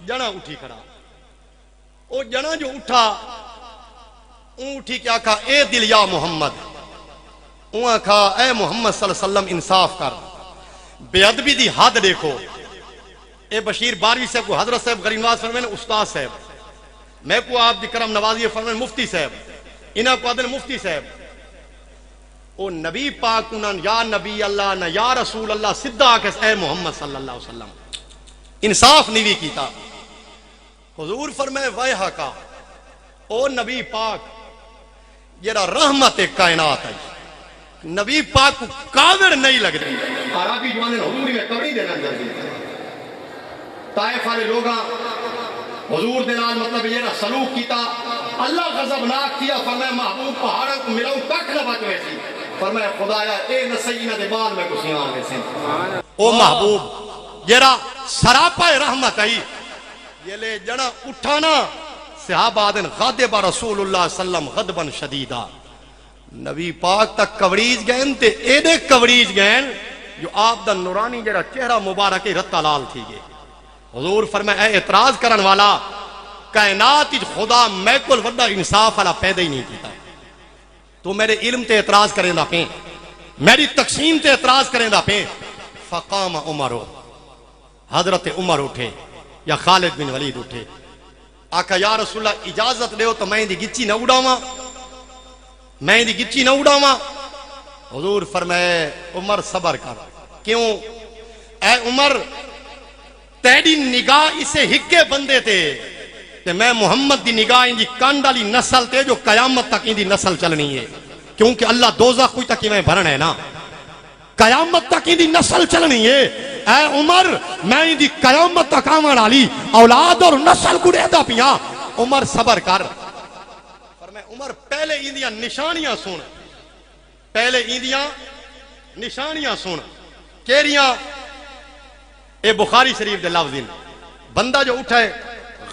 جنا اٹھی کھڑا. او جنا جو اٹھا اٹھی کیا کہا اے دل یا محمد. انہاں کہا اے محمد صلی اللہ علیہ وسلم انصاف کر, بے ادبی دی حد دیکھو. اے بشیر 12ویں صاحب کو حضرت صاحب غریب نواز فرمائے استاد صاحب, میں کو آپ دی کرم نوازی فرمائے مفتی صاحب, انہاں کو آدھے مفتی صاحب. او نبی پاک انہاں یا نبی اللہ نہ یا رسول اللہ سدھا کہ اے محمد صلی اللہ علیہ وسلم انصاف نہیں بھی کیتا. حضور فرمائے ویہا کا او نبی پاک جیڑا رحمت کائنات ہے, نبی پاک کو کاوڑ نہیں لگ رہی عربی جوانے حضوری میں کبڑی دینا اندر دی طائف والے لوگاں حضور دینال مطلب یہ نہ سلوک کیتا اللہ غضبناک کیا فرمایا محبوب پہاڑوں کو ملاؤں تک نہ بچ ویسی فرمایا خدایا اے نسینہ دے بال میں کسی آن میں سے او محبوب جیرا سراپا رحمت آئی یہ لے جنا اٹھانا صحابہ دن غادبہ رسول اللہ صلی اللہ علیہ وسلم غدباً شدیدہ نبی پاک تک کوریج گئن تے ایڈے کوریج گئن جو آپ دا نورانی جیرا چہرہ مبارکی رتا لال تھی گئے حضور فرمائے اے اعتراض کرن والا کائنات خدا میں کل وڈا انصاف والا پیدا ہی نہیں کیتا تو میرے علم تے اعتراض کریں دا پیں میری تقسیم تے اعتراض کریں دا پیں فقام عمرو حضرت عمر اٹھے یا خالد بن ولید اٹھے آقا یا رسول اللہ اجازت دے ہو تو میں دی گچی نہ اڑاواں میں دی گچی نہ اڑاواں حضور فرمائے عمر صبر کر کیوں اے عمر تیری نگاہ اسے ہکے بندے تے کہ میں محمد دی نگاہ ان دی کانڈالی نسل تے جو قیامت تک ان دی نسل چلنی ہے کیونکہ اللہ دوزخ کوئی تک میں بھرنا ہے نا قیامت تک ان دی نسل چلنی ہے اے عمر میں ان دی قیامت تک آمن علی اولاد اور نسل کو دے دا پیا عمر صبر کر فرمائے عمر پہلے ان دیا نشانیاں سن پہلے ان دیا نشانیاں سن کیریاں اے بخاری شریف دے لفظین بندہ جو اٹھائے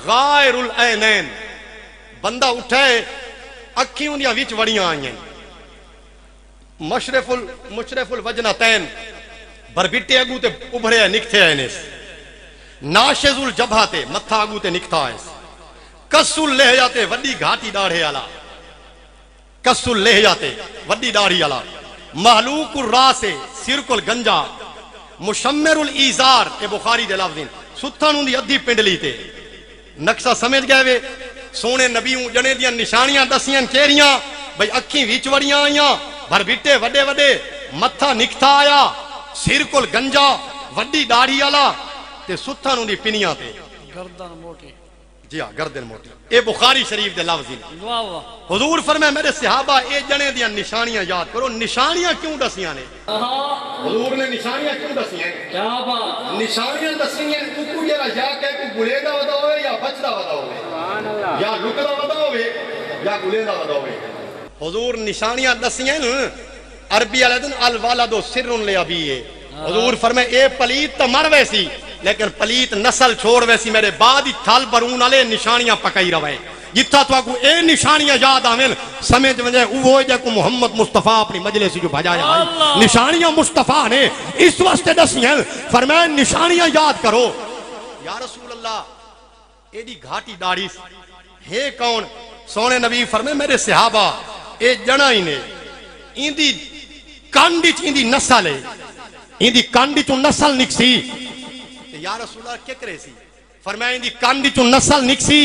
غائر العینین بندہ اٹھائے اکھیوں دیا وچ وڑیاں آئیں مشرف الوجنتین بربٹے اگو تے ابھرے نکھتے آئینس ناشز الجبہ تے متھا اگو تے نکھتا آئیس کسل لے جاتے وڈی گھاٹی ڈاڑھے آلا کسل لے جاتے وڈی ڈاڑھی آلا محلوق الراس سرک الگنجا مشمر الایزار اے بخاری دے لفظین ستھانوں دی ادھی پنڈلی تے نقشہ سمجھ گئے وے سونے نبیوں جنے دیاں نشانیاں دسیاں کیریاں بھئی اکھیں ویچ وڑیاں آئیاں بھر بیٹے وڈے وڈے متھا نکتا آیا سر کل گنجا وڈی داڑھی آلا تے ستھانوں دی پنیاں تے گردن موٹی جی ہاں گردن موٹی اے بخاری شریف دے لفظین حضور فرمائے میرے صحابہ اے جنے دیاں نشانیاں یاد کرو نشانیاں کیوں دسیاں نے حضور نے نشانیاں کیوں دسیاں کیا بات نشانیاں دسیاں کو جڑا یا کہ کو گلے دا ودا ہوئے یا بچدا ودا ہوئے سبحان اللہ یا لکدا ودا ہوئے یا گلے دا ودا ہوئے حضور نشانیاں دسیاں عربی والے دن الوالد سر لابیہ حضور فرمائے اے پلیت تو مر ویسی لیکن پلیت نسل چھوڑ ویسی میرے بعد ہی تھل برون والے نشانیاں پکائی روے جتھا تو کو اے نشانیاں یاد آویں سمجھ ونجے وہ جے کو محمد مصطفیٰ اپنی مجلس جو بھجایا ہے نشانیاں مصطفیٰ نے اس واسطے دسیاں فرمایا نشانیاں یاد کرو یا رسول اللہ ایڈی گھاٹی داڑھی ہے کون سونے نبی فرمائے میرے صحابہ اے جنا ہی نے این دی کانڈی چ این دی نسل ہے این دی کانڈی چ نسل نکسی یا رسول اللہ کیا کرے سی فرمایا این دی کانڈی چ نسل نکسی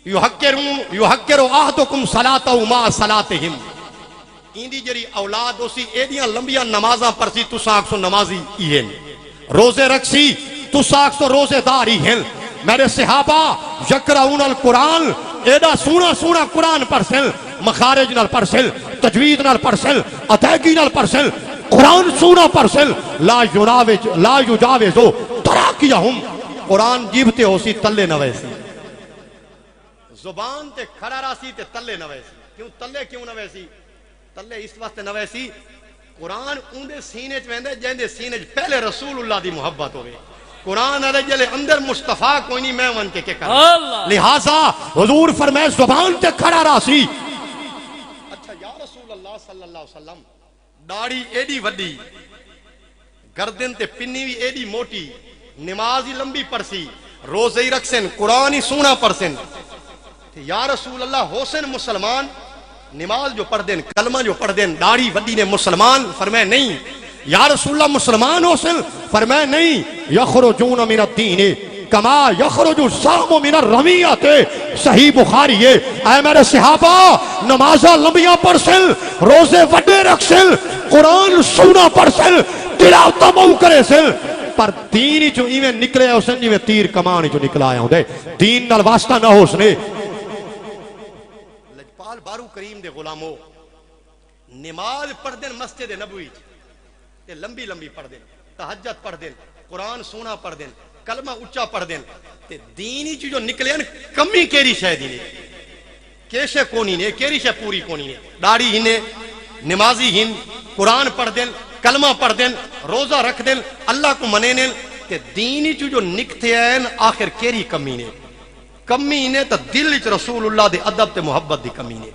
یحکرو احدکم صلاتہ ما صلاتہم این دی جری اولاد اسی ایڈیاں لمبیاں نمازاں پرسی تو ساکسو نمازی ہی روزے رکھسی تو ساکسو روزے داری ہیں میرے صحابہ یقرؤون القرآن ایڈا سونا سونا قرآن پرسل مخارج نال پرسل تجوید نال پرسل ادائیگی نال پرسل قرآن سونا پرسل لا یجاوزو تراکیہم قرآن جیبتے ہو سی تلے نویسی زبان تے کھڑا راسی تے تلے نویسی کیوں تلے کیوں نویسی تلے اس وقت نویسی قرآن اندے سینے چویندے جیندے سینے پہلے رسول اللہ دی محبت ہوئے قرآن علیہ جلے اندر مصطفیٰ کوئی نہیں میں ون کے کر لہذا حضور فرمائے زبان تے کھڑا راسی اچھا یا رسول اللہ صلی اللہ علیہ وسلم داڑھی ایڈی وڈی گردن تے پنی بھی ایڈی موٹی نماز ہی لمبی پرسی روزے ہی رکھسن قرآن ہی سونا پرسن یا رسول اللہ حسن مسلمان نماز جو پڑھ دین کلمہ جو پڑھ دین داڑھی وڈی نے مسلمان فرمائے نہیں یا رسول اللہ مسلمان حسن فرمائے نہیں یخرجون من الدین کما یخرج السام من الرمیت صحیح بخاری ہے اے میرے صحابہ نمازہ لمبیاں پرسل روزے وڈے رکھسل قرآن سونا پرسل تلاوت مو کرے سل پر دین جو ایویں نکلے حسن جی تیر کمان جو نکلا آیا ہوں دے دین نال واسطہ نہ ہو سنے لجپال بارو کریم دے غلامو نماز پڑھ دین مسجد نبوی تے لمبی لمبی پڑھ دین، تہجد پڑھ دین، قرآن سونا پڑھ دین، کلمہ اچا پڑھ دین، تے دینی جو نکلے ہیں کمی کیری شے دی نے کیشے کونی نے کیری شے پوری کونی نے داڑھی ہنے نمازی ہن قرآن پڑھ دین کلمہ پڑھ دین روزہ رکھ دین اللہ کو منے دین تے دینی جو نکتے ہیں آخر کیری کمی نے کمی نے تا دل وچ رسول اللہ دے ادب تے محبت دی کمی نے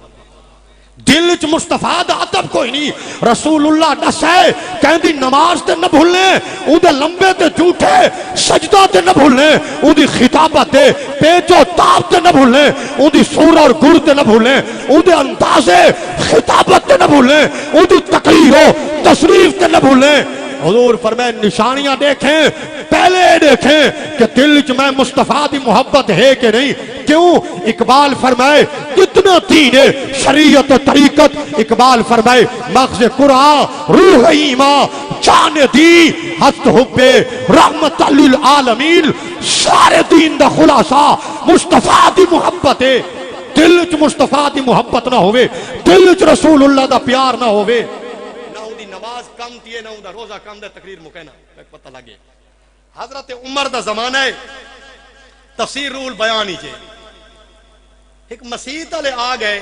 دل وچ مصطفیٰ دا ادب کوئی نہیں رسول اللہ دسے کہندی نماز تے نہ بھولنے اون دے لمبے تے جھوٹے سجدہ تے نہ بھولنے اون دی خطابت تے پیچ و تاب تے نہ بھولنے اون دی سور اور گر تے نہ بھولنے اون دے انداز خطابت تے نہ بھولنے اون دی تقریر و تصریف تے نہ بھولنے حضور فرمائے نشانیاں دیکھیں پہلے دیکھیں کہ دل وچ میں مصطفیٰ دی محبت ہے کہ نہیں کیوں اقبال فرمائے کتنا دین شریعت و طریقت اقبال فرمائے مغز قرآن روح ایمان جان دی ہست حب رحمت للعالمین سارے دین دا خلاصہ مصطفیٰ دی محبت ہے دل وچ مصطفیٰ دی محبت نہ ہوئے دل وچ رسول اللہ دا پیار نہ ہوئے نہ ہوں دی نماز کم تیے نہ ہوں دا روزہ کم دے تقریر مکینا پتہ لگے حضرت عمر دا زمانہ ہے تفسیر رول بیانی جے ایک مسیحت والے آ گئے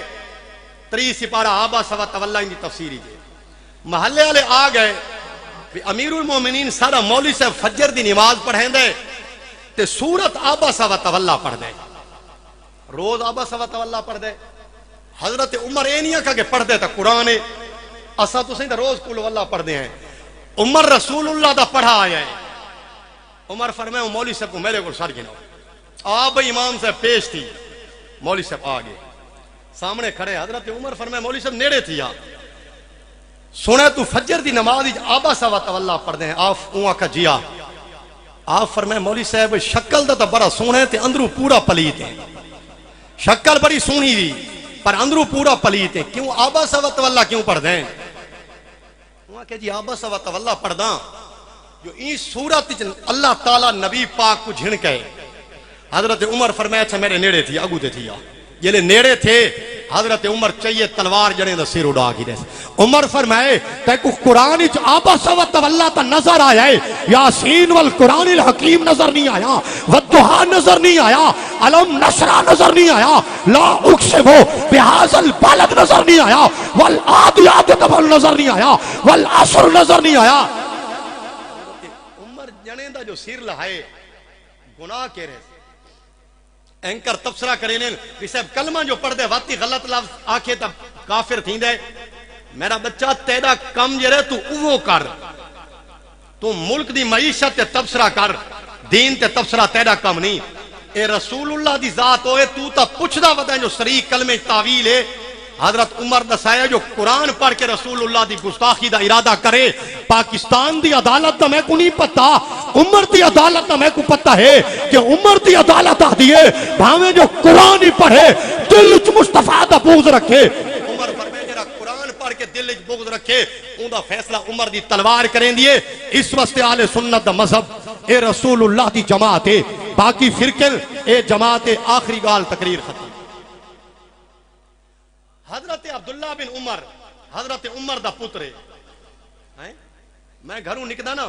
3 سپارہ آبا سوا تولا ان کی تفسیری جے محلے والے آ گئے امیر المومنین سارا مولوی صاحب فجر دی نماز پڑھیں دے تے سورت آبا سوا تولا پڑھ دے روز آبا سوا تولا پڑھ دے حضرت عمر اے نہیں کہا کہ پڑھ دے تا قرآن ہے اسا تو سہیں روز کل واللہ پڑھ دے ہیں عمر رسول اللہ دا پڑھا آیا ہے عمر فرمائے مولوی صاحب کو میرے کو سر گناؤ آپ امام صاحب پیش تھی مولوی صاحب آگے سامنے کھڑے حضرت عمر فرمائے مولوی صاحب نیڑے تھی سنے تو فجر دی نماز آبا سوا تولا پڑھ دے ہیں آپ اوہاں کا جیا آپ فرمائے مولوی صاحب شکل دا تا بڑا سونے تے اندروں پورا پلیت ہے شکل بڑی سونی دی پر اندروں پورا پلیت ہے کیوں آبا سوا تولا کیوں پڑھ دیں اوہاں کہ جی آبا سوا تولا پڑھ داں جو این صورت اللہ تعالیٰ نبی پاک کو جھنکے حضرت عمر فرمایا اچھا میرے نیڑے تھی اگو دے تھی یہ لے نیڑے تھے حضرت عمر چاہیے تلوار جڑے دا سر اڑا کی دے عمر فرمائے کہ کو قرآن اچ آبا سوا تولا تا نظر آیا ہے یاسین والقرآن الحکیم نظر نہیں آیا والدہا نظر نہیں آیا علم نشرہ نظر نہیں آیا لا اکسبو بہذا البلد نظر نہیں آیا والعادیات دبل نظر نہیں آیا والعصر نظر نہیں آیا عمر جنے دا جو سر لہائے گناہ کے رہے اینکر تبصرہ کریں کہ صاحب کلمہ جو پڑھ دے واتی غلط لفظ آکھے تب کافر تھیں دے میرا بچہ تیرا کم جرے تو اوہ کر تو ملک دی معیشت تے تبصرہ کر دین تے تبصرہ تیرا کم نہیں اے رسول اللہ دی ذات ہوئے تو تا پچھدا ودا جو سریح کلمہ تعویل ہے حضرت عمر دسایا جو قرآن پڑھ کے رسول اللہ دی گستاخی دا ارادہ کرے پاکستان دی عدالت دا میں کو نہیں پتا عمر دی عدالت دا میں کو پتا ہے کہ عمر دی عدالت آ دیئے بھاویں جو قرآن ہی پڑھے دل وچ مصطفیٰ دا بغض رکھے عمر فرمائے جرا قرآن پڑھ کے دل وچ بغض رکھے اون دا فیصلہ عمر دی تلوار کریں دیئے اس واسطے اہل سنت دا مذہب اے رسول اللہ دی جماعت ہے باقی فرقے اے جماعت آخری گال تقریر ختم حضرت عبداللہ بن عمر حضرت عمر دا پترے میں گھروں نکدا نا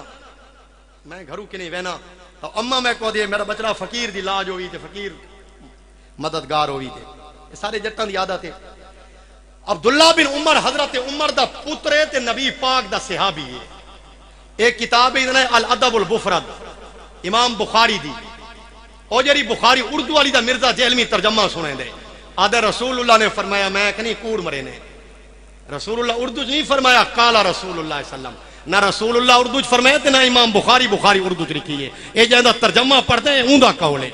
میں گھروں کی نہیں وینا تو اممہ میں کو دیئے میرا بچڑا فقیر دی لاج ہوئی تھے فقیر مددگار ہوئی تھے یہ سارے جٹاں دی عادت ہے عبداللہ بن عمر حضرت عمر دا پترے تے نبی پاک دا صحابی ہے ایک کتاب ہے الادب المفرد امام بخاری دی او جری بخاری اردو والی دا مرزا جہلمی ترجمہ سنے دے آدھے رسول اللہ نے فرمایا میں کنی کوڑ مرے نے رسول اللہ اردو نہیں فرمایا قال رسول اللہ صلی اللہ علیہ وسلم نہ رسول اللہ اردو فرمایا تے نہ امام بخاری اردو لکھی ہے اے جہاں ترجمہ پڑھتے ہیں اوندا قول ہے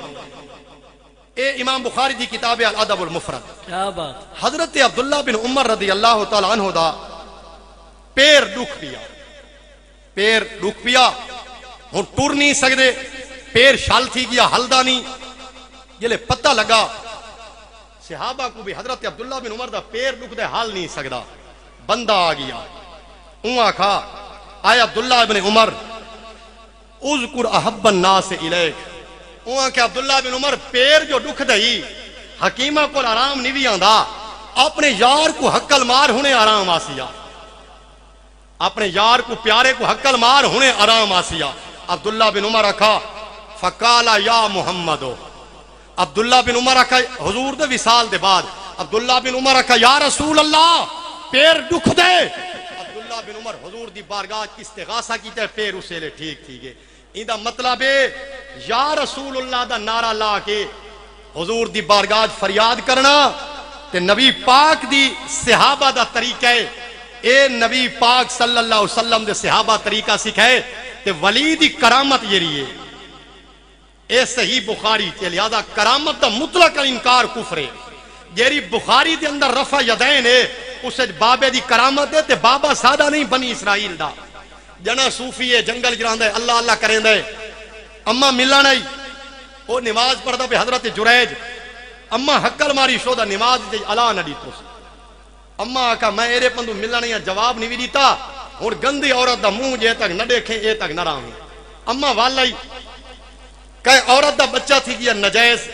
اے امام بخاری دی کتاب الادب المفرد کیا بات حضرت عبداللہ بن عمر رضی اللہ تعالی عنہ دا پیر دکھ پیا ہن ٹر نہیں سکدے پیر شال تھی گیا ہلدا نہیں جلے پتہ لگا صحابہ کو بھی حضرت عبداللہ بن عمر دا پیر دکھ دے حال نہیں سکدا بندہ آ گیا اونہاں کھا آئے عبداللہ بن عمر اذکر احب الناس الیک اونہاں کہ عبداللہ بن عمر پیر جو دکھ دئی حکیمہ کو آرام نہیں بھی آندا اپنے یار کو حقل مار ہونے آرام آسیا اپنے یار کو پیارے کو حقل مار ہونے آرام آسیا عبداللہ بن عمر رکھا فقالا یا محمد عبداللہ بن عمر رکھا حضور دے وصال دے بعد عبداللہ بن عمر رکھا یا رسول اللہ پیر دکھ دے عبداللہ بن عمر حضور دی بارگاہ استغاثہ کیتا ہے پیر اسے لے ٹھیک تھی گے ایندا مطلب ہے یا رسول اللہ دا نعرہ لا کے حضور دی بارگاہ فریاد کرنا تے نبی پاک دی صحابہ دا طریقہ ہے اے نبی پاک صلی اللہ علیہ وسلم دے صحابہ طریقہ سکھائے تے ولی دی کرامت یہ رہی ہے اے صحیح بخاری تے لہذا کرامت دا مطلق انکار کفر ہے جیری بخاری دے اندر رفع یدین ہے اسے بابے دی کرامت ہے تے بابا سادہ نہیں بنی اسرائیل دا جنا صوفی ہے جنگل جراندہ ہے اللہ اللہ کریں دے اما ملنا نہیں وہ نماز پڑھتا پہ حضرت جریج اما حقل ماری شو دا نماز دے علا نہ دیتو سی اما آکا میں ایرے پندو ملنا نہیں جواب نہیں بھی دیتا اور گندی عورت دا منہ جے تک نہ دیکھیں اے تک نہ راہیں اما والائی کہ عورت دا بچہ تھی گیا نجائز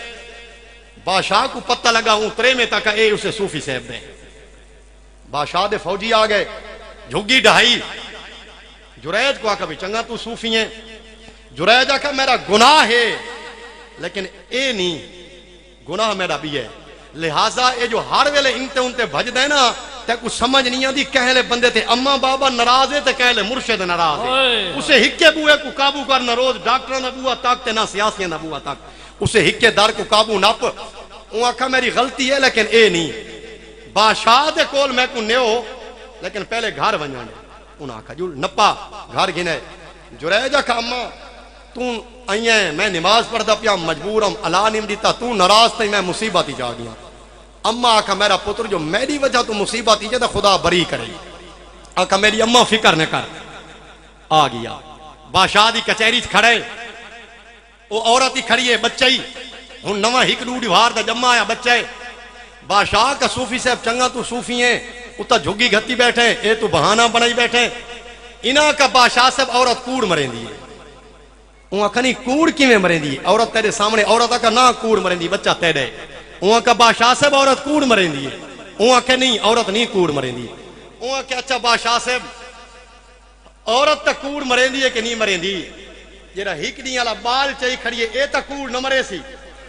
بادشاہ کو پتہ لگا ہوں ترے میں تک اے اسے صوفی صاحب دیں بادشاہ دے فوجی آ گئے جھگی ڈھائی جریج کو آکا بھی چنگا تو صوفی ہیں جریج آکا میرا گناہ ہے لیکن اے نہیں گناہ میرا بھی ہے لہٰذا اے جو ہر ویلے انتے انتے بھج دے نا تے کچھ سمجھ نہیں آدھی کہلے بندے تے اما بابا ناراض ہے تے کہلے مرشد ناراض ہے اسے ہکے بوئے کو قابو کر نہ روز ڈاکٹر نہ بوا تک تے نہ سیاسی نہ بوا تک اسے ہکے دار کو قابو نہ پا وہ آکھا میری غلطی ہے لیکن اے نہیں بادشاہ دے کول میں کو نیو لیکن پہلے گھر ونجانے انہاں آکھا جو نپا گھر گھنے جریج آکھا اما تو آئیں میں نماز پڑھدا پیا مجبورم اللہ نیم دیتا تو ناراض تے میں مصیبت ہی جا گیا اما آکھا میرا پتر جو میری وجہ تو مصیبت ہی جا خدا بری کرے آکھا میری اما فکر نہ کر آ گیا بادشاہ دی کچہری کھڑے وہ عورت ہی کھڑی ہے بچہ ہی ہن نواں ہک ڈوڑی وار دا جمع آیا بچہ ہے بادشاہ کا صوفی صاحب چنگا تو صوفی ہیں اتا جھگی گھتی بیٹھے اے تو بہانہ بنائی بیٹھے انہاں کا بادشاہ صاحب عورت کوڑ مریں دی وہاں کھنی کوڑ کی میں مریں دی عورت تیرے سامنے عورت کا نہ کوڑ مریں دی بچہ تیرے وہاں کا بادشاہ صاحب عورت کوڑ مریں دی وہاں کہ نہیں عورت نہیں کوڑ مریں دی وہاں کہ اچھا بادشاہ صاحب عورت تا کوڑ مریں دی ہے کہ نہیں مریں دی جیرا ہکڑی والا بال چاہی کھڑی ہے اے تا کوڑ نہ مرے سی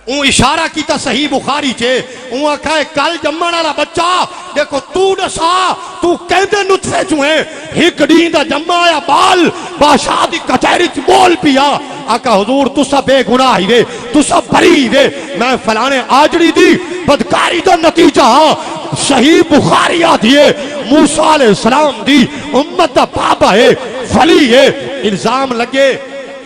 اون اشارہ کیتا صحیح بخاری چے اون آکھا ہے کل جمن والا بچہ دیکھو تو دسا تو کہندے نطفے چویں ہکڑی دا جمع آیا بال بادشاہ دی کچہری چ بول پیا آقا حضور تو سب بے گناہ وے تو سب بری وے میں فلانے آجڑی دی بدکاری دا نتیجہ صحیح بخاری آدھیے موسیٰ علیہ السلام دی امت دا بابا ہے فلی ہے الزام لگے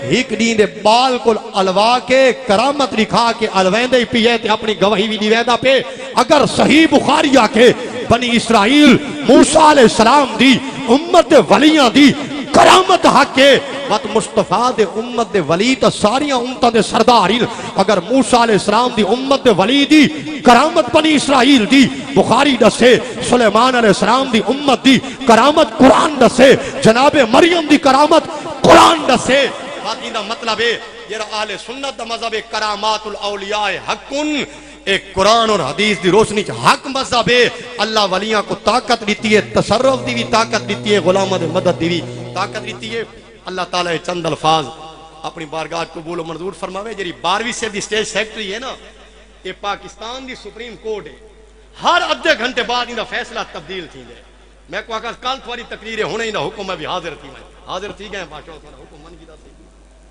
ایک دین دے بال کو الوا کے کرامت رکھا کے الویندے ہی پیئے تے اپنی گواہی بھی دیویدہ پہ اگر صحیح بخاری آکے بنی اسرائیل موسیٰ علیہ السلام دی امت ولیاں دی کرامت حق کے وقت مصطفیٰ دے امت دے ولی تا ساریاں امتہ دے سرداری اگر موسیٰ علیہ السلام دی امت دے ولی دی کرامت بنی اسرائیل دی بخاری دسے سلیمان علیہ السلام دی امت دی کرامت قرآن دسے جناب مریم دی کرامت قرآن دسے بات دا مطلب ہے جیرا اہل سنت دا مذہب کرامات الاولیاء حقن ایک قرآن اور حدیث دی روشنی حق مذہب ہے اللہ ولیاں کو طاقت دیتی ہے تصرف دی بھی طاقت دیتی ہے غلامہ دے مدد دی بھی طاقت دیتی ہے اللہ تعالیٰ چند الفاظ اپنی بارگاہ قبول و منظور فرماوے جیری 12ویں سے دی سٹیج سیکٹری ہے نا یہ پاکستان دی سپریم کورٹ ہے ہر ادھے گھنٹے بعد ان دا فیصلہ تبدیل تھی گئے میں کو آکھا کل تھوڑی تقریر ہونے ہی نہ حکم میں بھی حاضر تھی گئے بادشاہ حکم من کی دا سی